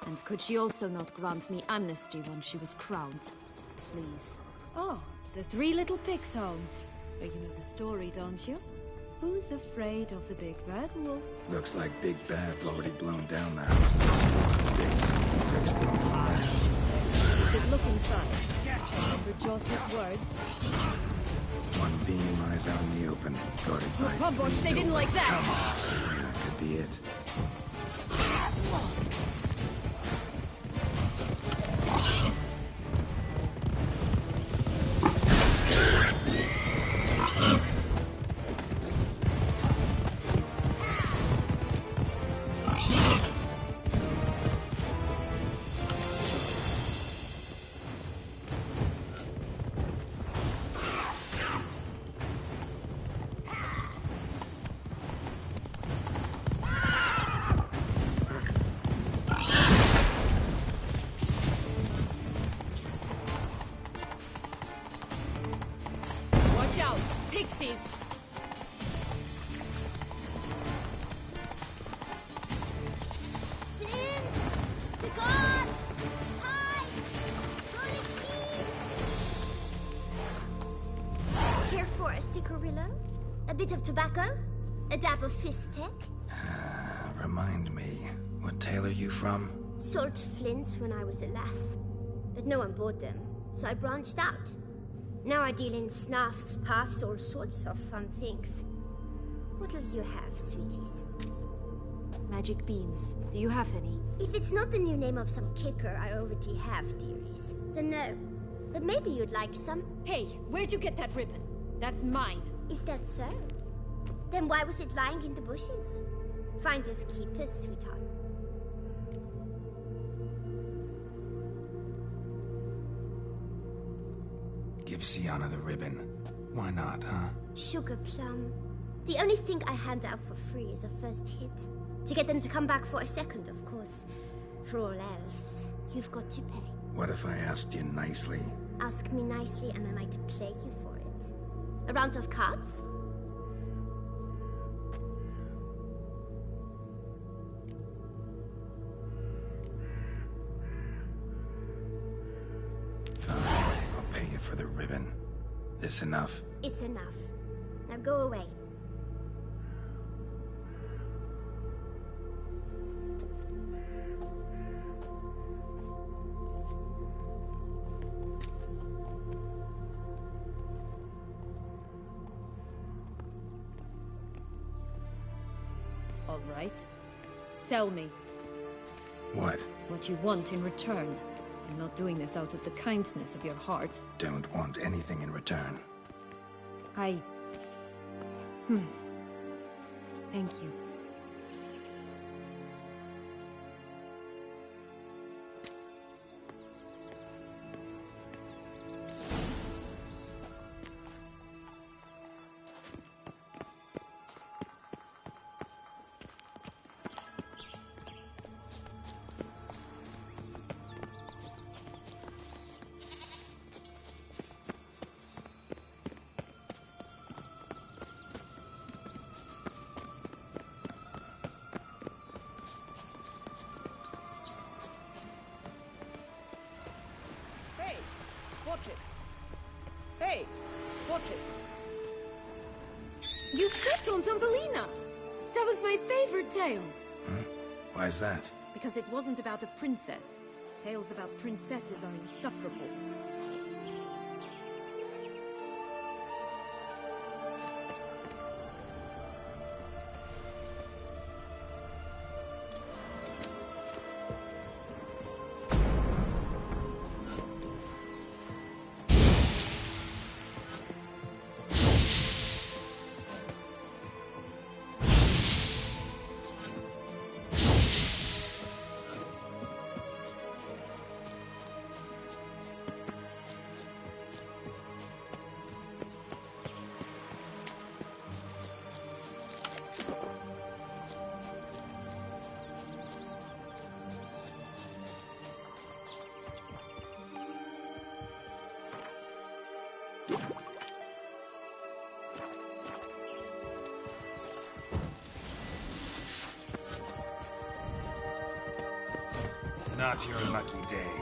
And could she also not grant me amnesty when she was crowned? Please. Oh, the three little pigs' homes. But you know the story, don't you? Who's afraid of the big bad wolf? Looks like Big Bad's already blown down the house and destroyed sticks. Fix the only one left. We should look inside. Remember Joss's words. One beam lies out in the open, guarded by Pumboch, they didn't like that! Yeah, could be it. A bit of tobacco? A dab of fistek? Remind me, what tale are you from? Sold flints when I was a lass. But no one bought them, so I branched out. Now I deal in snuffs, puffs, all sorts of fun things. What'll you have, sweeties? Magic beans. Do you have any? If it's not the new name of some kicker I already have, dearies, then no. But maybe you'd like some. Hey, where'd you get that ribbon? That's mine. Is that so? Then why was it lying in the bushes? Finders keepers, sweetheart. Give Sienna the ribbon. Why not, huh? Sugar plum. The only thing I hand out for free is a first hit. To get them to come back for a second, of course. For all else, you've got to pay. What if I asked you nicely? Ask me nicely and I might play you for it. A round of cards? Fine, I'll pay you for the ribbon. This enough? It's enough. Now go away. All right. Tell me. What? What you want in return. I'm not doing this out of the kindness of your heart. Don't want anything in return. Thank you. Watch it. Hey, watch it. You stepped on Thumbelina! That was my favorite tale. Huh? Why is that? Because it wasn't about a princess. Tales about princesses are insufferable. Not your lucky day.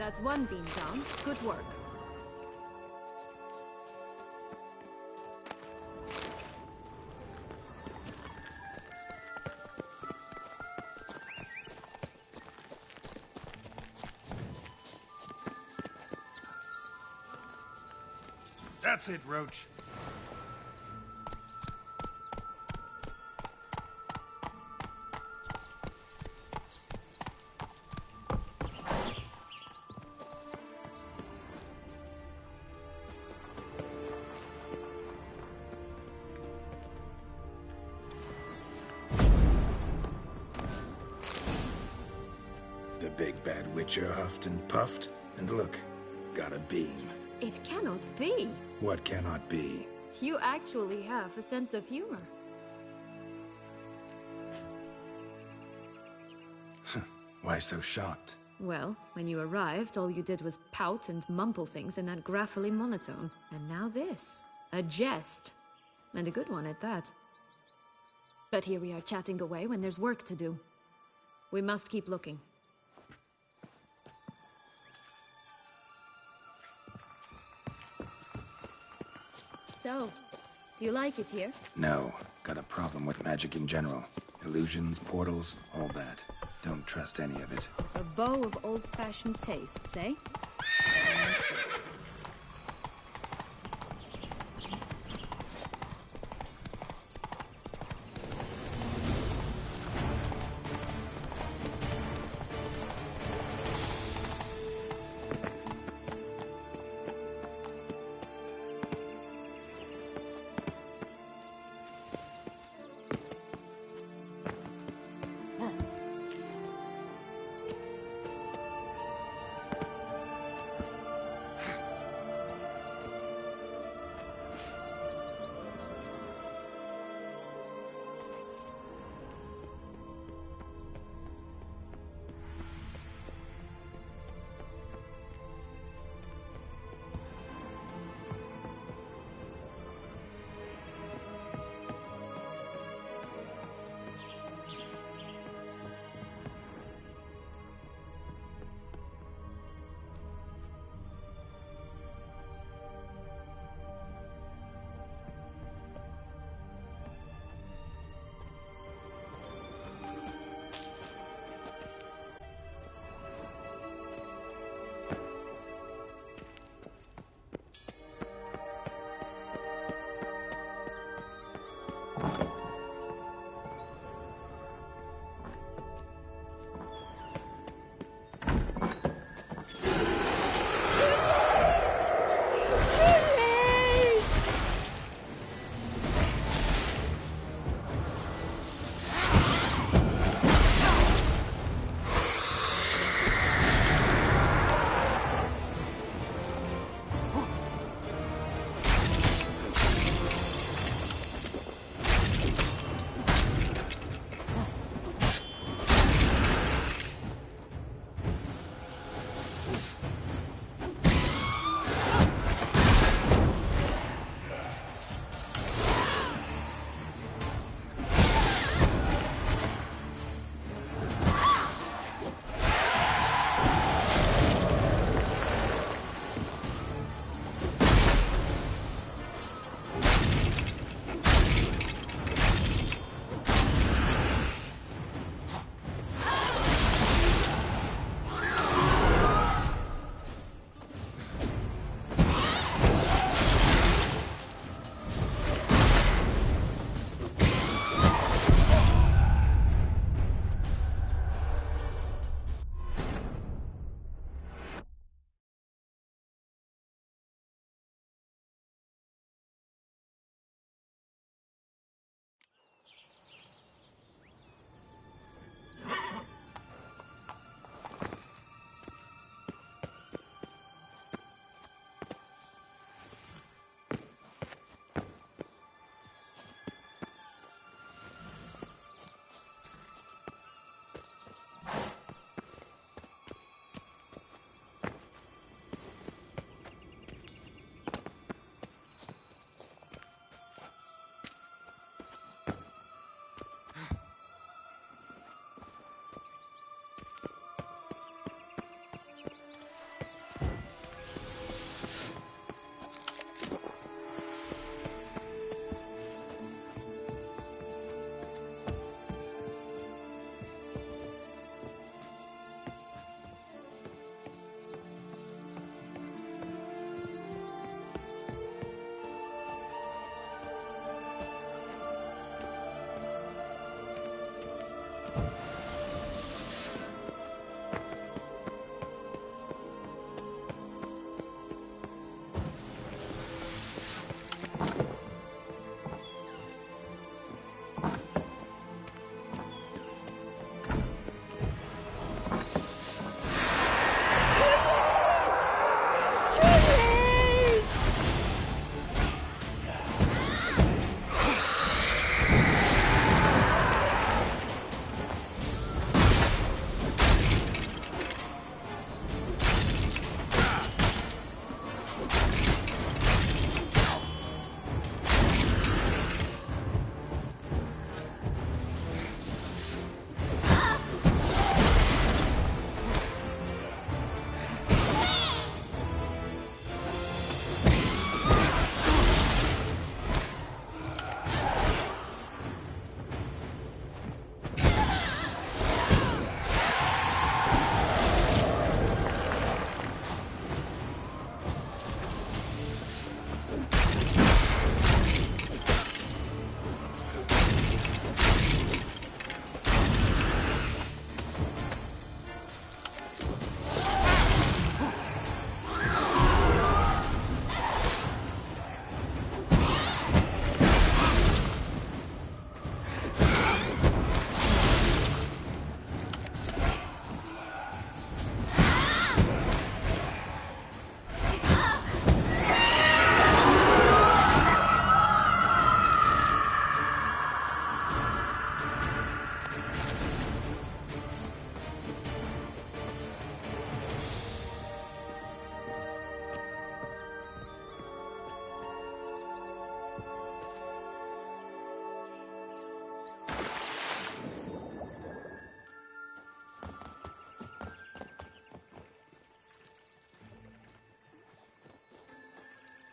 That's one beam down. Good work. That's it, Roach. The big bad Witcher huffed and puffed, and look, got a beam. It cannot be. What cannot be? You actually have a sense of humor. Why so shocked? Well, when you arrived, all you did was pout and mumble things in that graphily monotone. And now this. A jest. And a good one at that. But here we are chatting away when there's work to do. We must keep looking. So, do you like it here? No. Got a problem with magic in general. Illusions, portals, all that. Don't trust any of it. A bow of old-fashioned tastes, eh?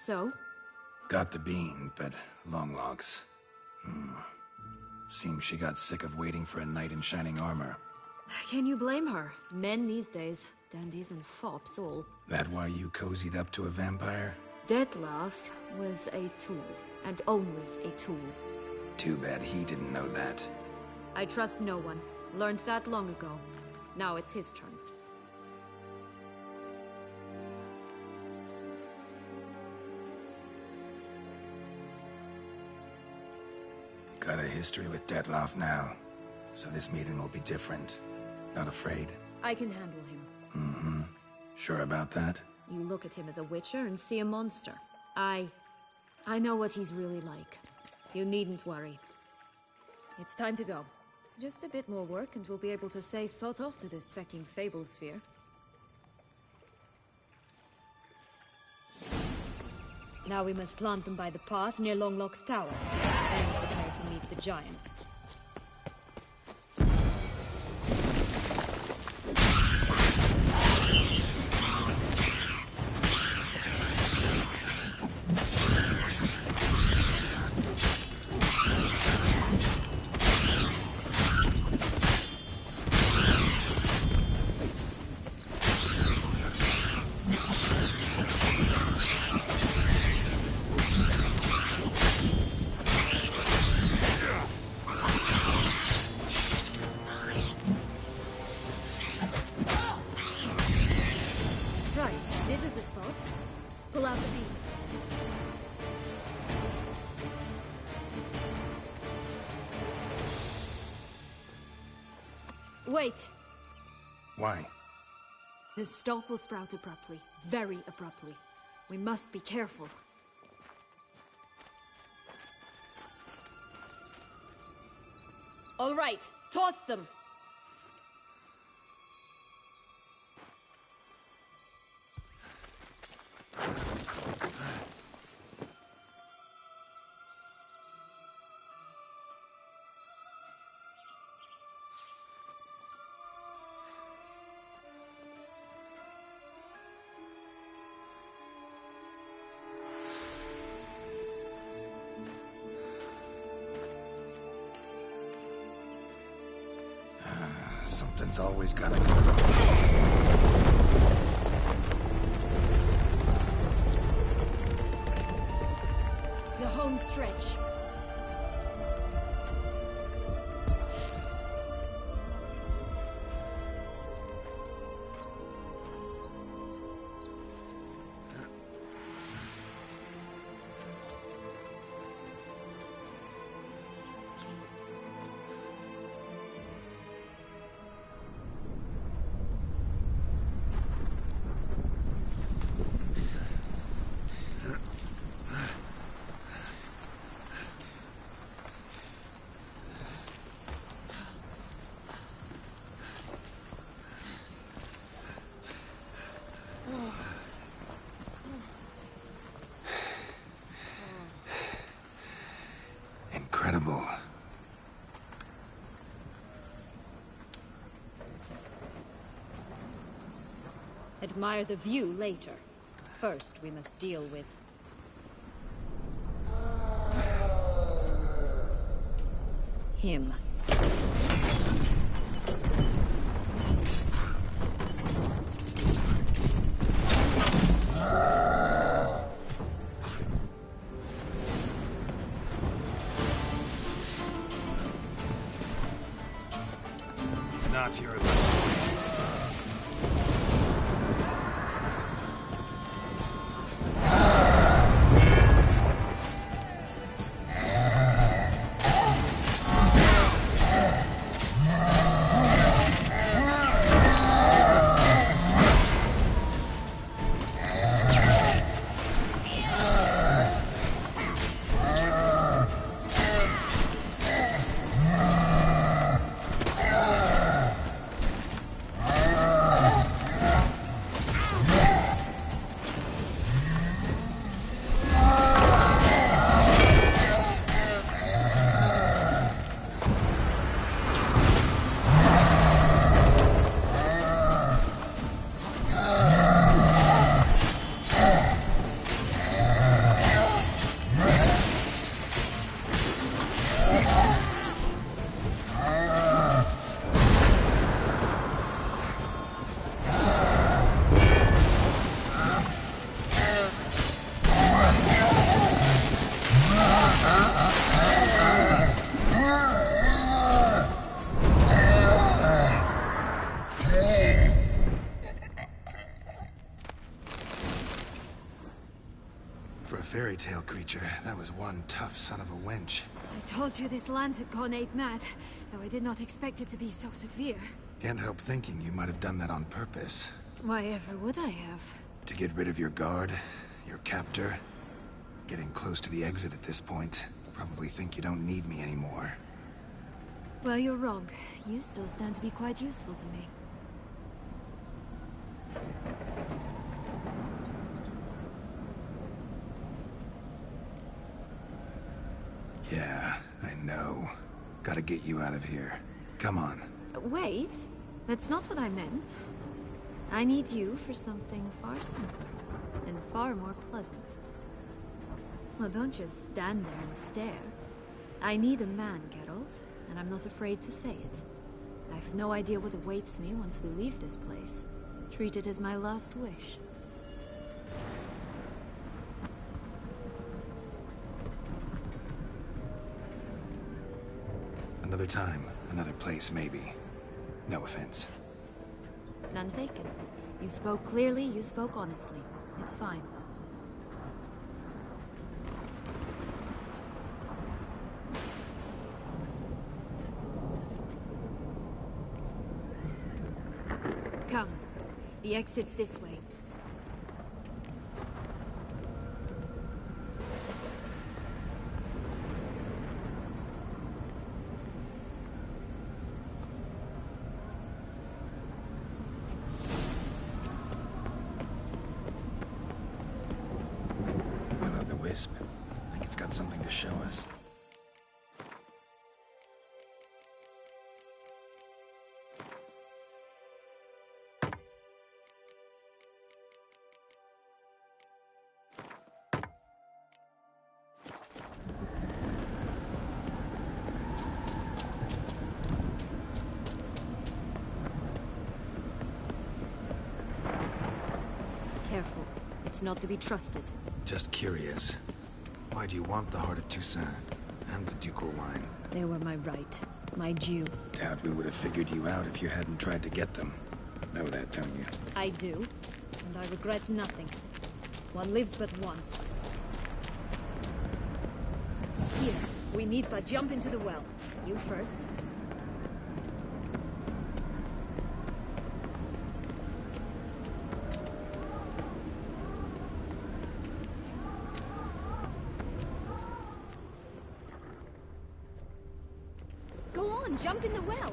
So? Got the bean, but long logs. Seems she got sick of waiting for a knight in shining armor. Can you blame her? Men these days, dandies and fops all. That why you cozied up to a vampire? Terzieff was a tool, and only a tool. Too bad he didn't know that. I trust no one. Learned that long ago. Now it's his turn. Got a history with Terzieff now, so this meeting will be different. Not afraid? I can handle him. Sure about that? You look at him as a witcher and see a monster. I know what he's really like. You needn't worry. It's time to go. Just a bit more work and we'll be able to say sod off to this fecking fable sphere. Now we must plant them by the path near Longlock's tower, and prepare to meet the giant. Pull out the beams. Wait! Why? The stalk will sprout abruptly. Very abruptly. We must be careful. All right, toss them! Something's always gotta go wrong. The home stretch. Incredible. Admire the view later. First, we must deal with... him. Not your fairy tale creature. That was one tough son of a wench. I told you this land had gone ape mad, though I did not expect it to be so severe. Can't help thinking you might have done that on purpose. Why ever would I have? To get rid of your guard, your captor. Getting close to the exit at this point. Probably think you don't need me anymore. Well, you're wrong. You still stand to be quite useful to me. Yeah, I know. Gotta get you out of here. Come on. Wait, that's not what I meant. I need you for something far simpler and far more pleasant. Well, don't just stand there and stare. I need a man, Geralt, and I'm not afraid to say it. I've no idea what awaits me once we leave this place. Treat it as my last wish. Another time, another place, maybe. No offense. None taken. You spoke clearly, you spoke honestly. It's fine. Come. The exit's this way. Wisp. I think it's got something to show us. Careful. It's not to be trusted. Just curious. Why do you want the heart of Toussaint and the ducal wine? They were my right. My due. Doubt we would have figured you out if you hadn't tried to get them. Know that, don't you? I do. And I regret nothing. One lives but once. Here. We need but jump into the well. You first. Jump in the well!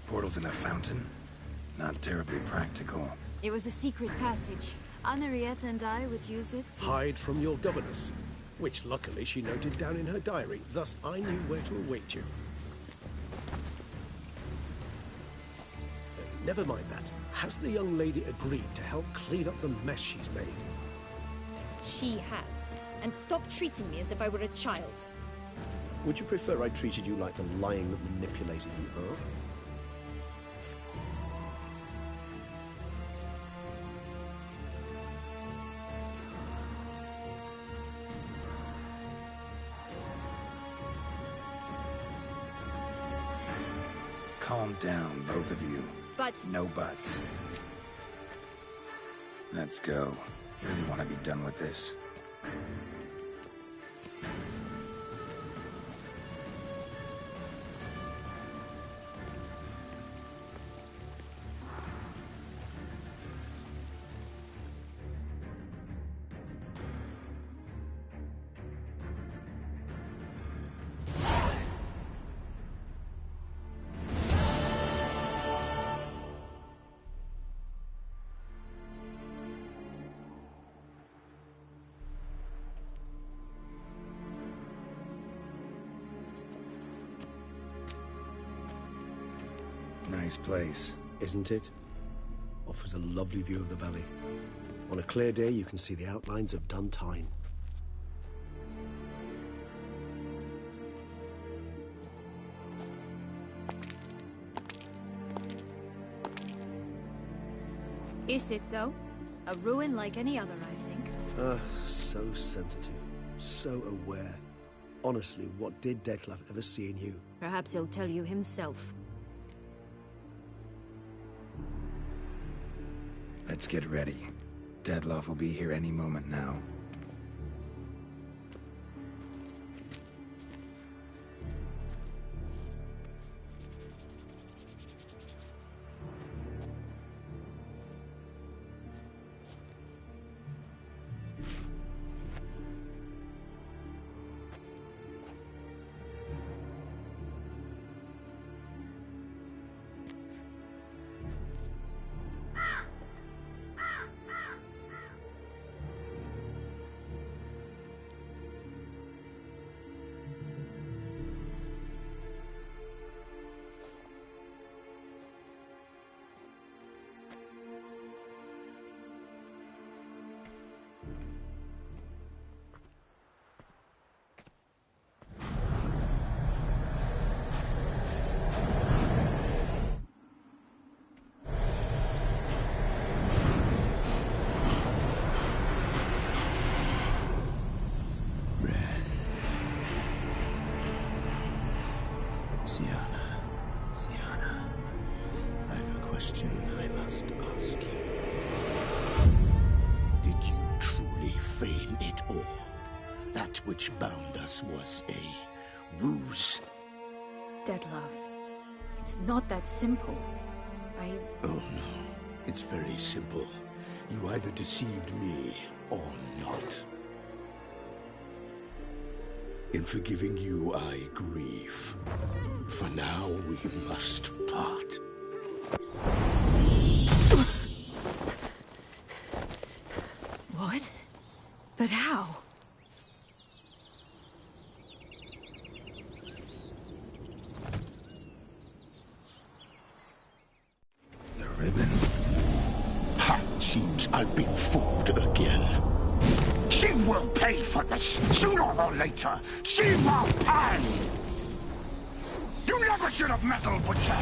Portals in a fountain? Not terribly practical. It was a secret passage. Henriette and I would use it to... Hide from your governess, which luckily she noted down in her diary. Thus, I knew where to await you. Never mind that. Has the young lady agreed to help clean up the mess she's made? She has. And stop treating me as if I were a child. Would you prefer I treated you like the lying, manipulated you are? Calm down, both of you. But... No buts. Let's go. Really want to be done with this. Nice place. Isn't it? Offers a lovely view of the valley. On a clear day, you can see the outlines of Duntine. Is it, though? A ruin like any other, I think. So sensitive. So aware. Honestly, what did Detlef ever see in you? Perhaps he'll tell you himself. Let's get ready. Detlef will be here any moment now. Sienna, I have a question I must ask you. Did you truly feign it all? That which bound us was a ruse? Detlef, it's not that simple. Oh no, it's very simple. You either deceived me or not. In forgiving you, I grieve. For now, we must part. What? But how? The ribbon. Ha! Seems I've been fooled again. She will pay for this, sooner or later. She will pay! You never should have meddled, Butcher!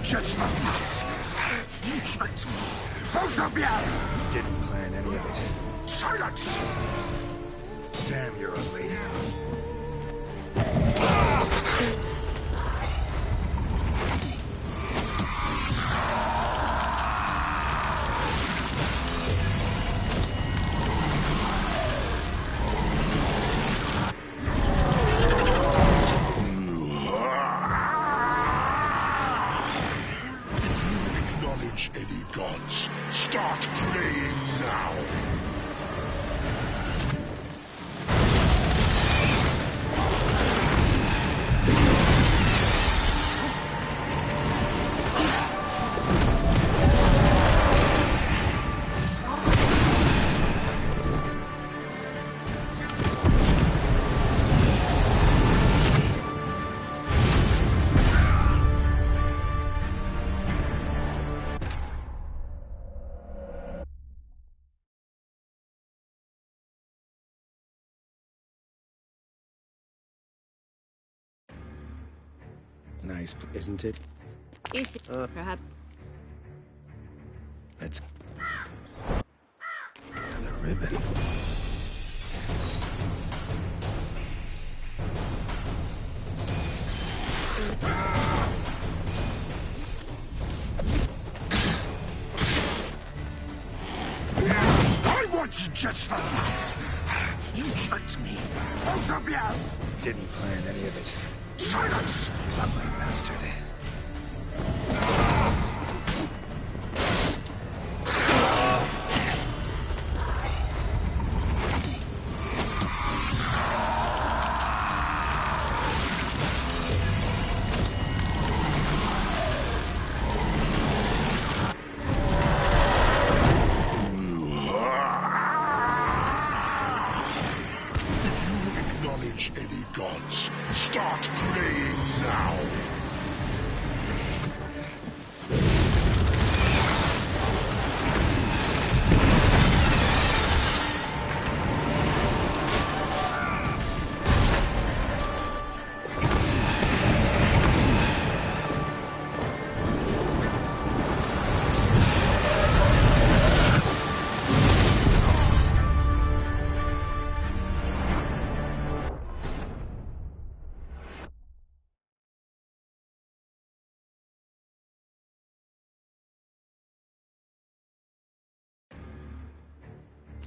Just like this. You tricked me. Both of you! Didn't plan any of it. Silence! Damn, you're ugly. Any gods, start praying now. Nice, isn't it? Is it? Perhaps. Let's... The ribbon. I want you just the last. You tricked me. Both of you. Didn't plan any of it. Silence! Ugly bastard. Acknowledge any gods. Start praying now.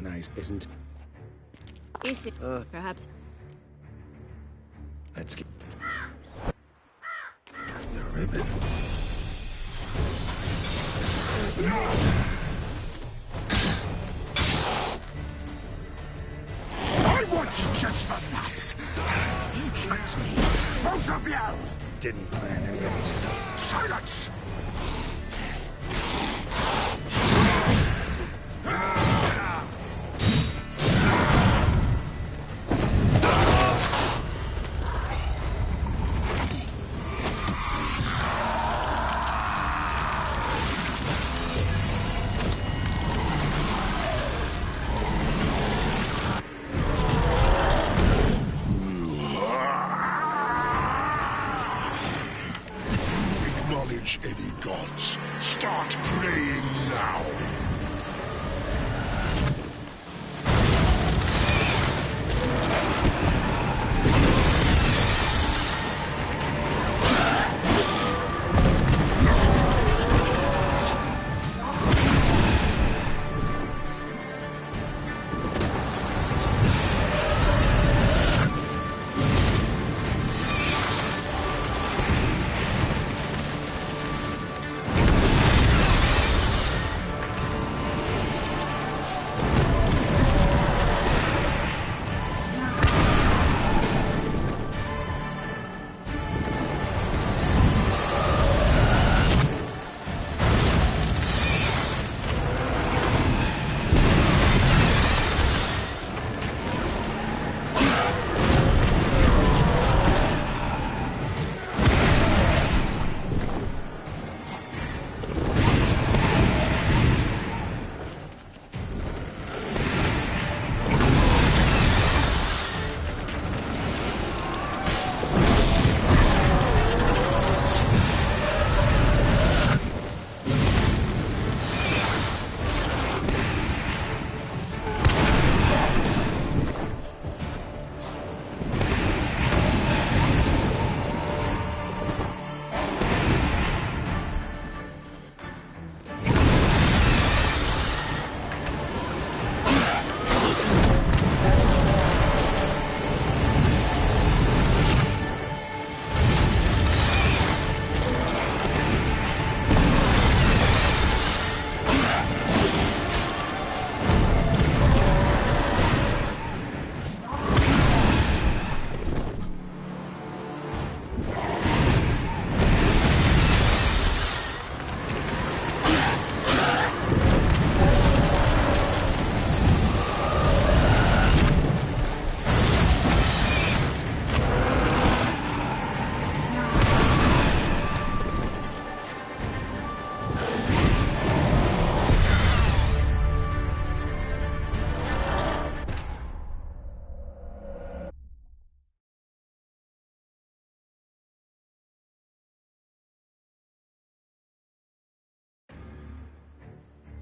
Nice, Isn't? Is it? Perhaps. let's get... The ribbon. I want you just the last. You tricked me. Both of you. Didn't plan any of it. Silence! Acknowledge any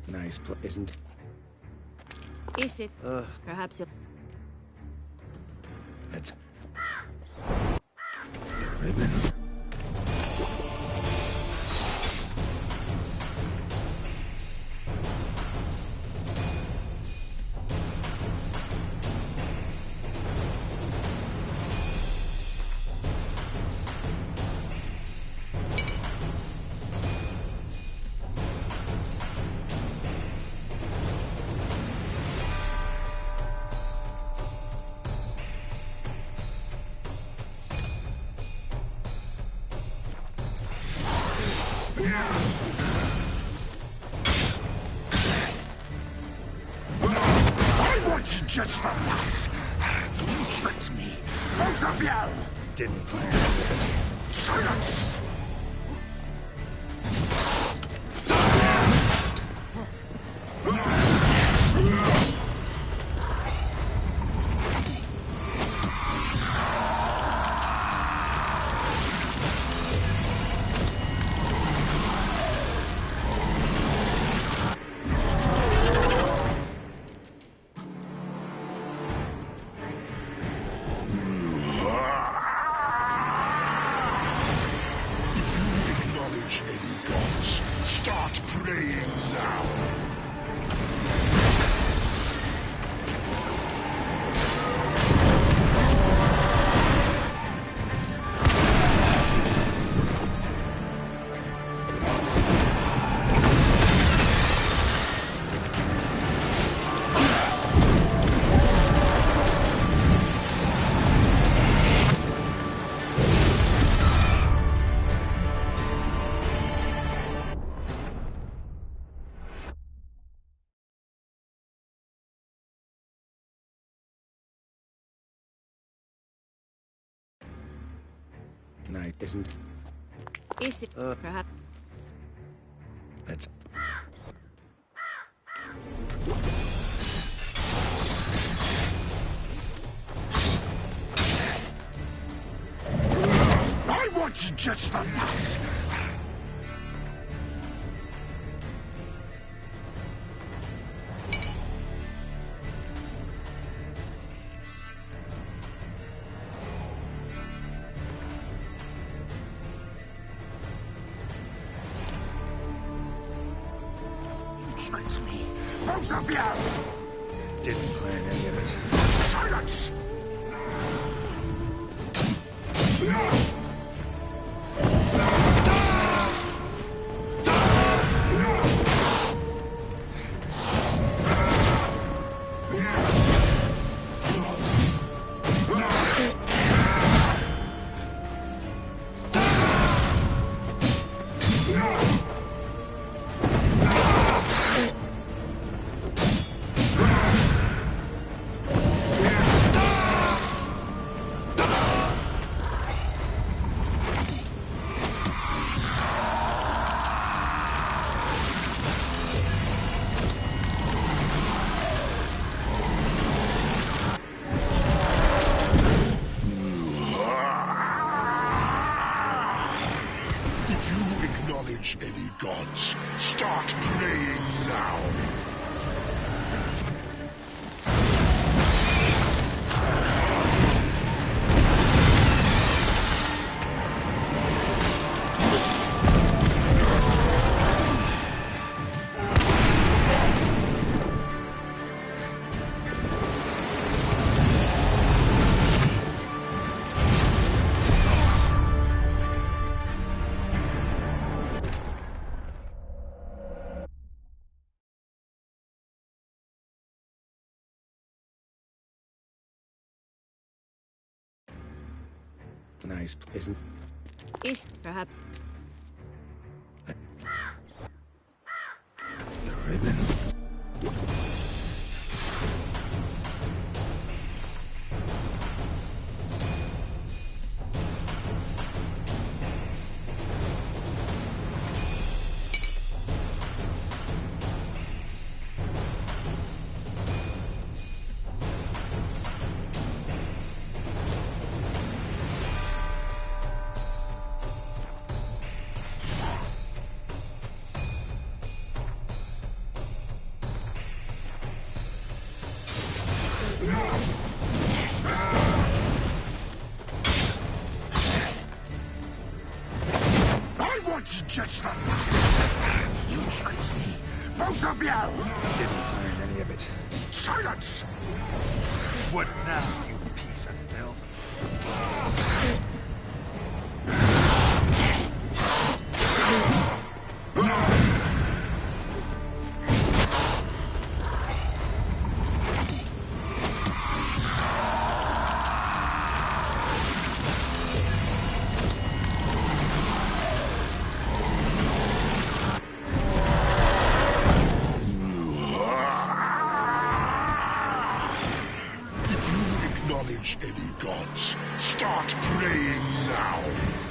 Nice Isn't... Is it? Perhaps it... That's... The ribbon. I want you just the last. You tricked me. Both of you. Didn't plan any of it. Silence. Acknowledge any gods. Start praying now. Night isn't... Is it? Perhaps... That's... I want you just the last. Tricked me. Both of you. Didn't plan any of it. Silence. Any gods, start praying now. Nice, isn't... Is perhaps... The ribbon. I want just the last. You traitors, both of you! Didn't learn any of it. Silence! What now, you piece of filth? If you acknowledge any gods, start praying now.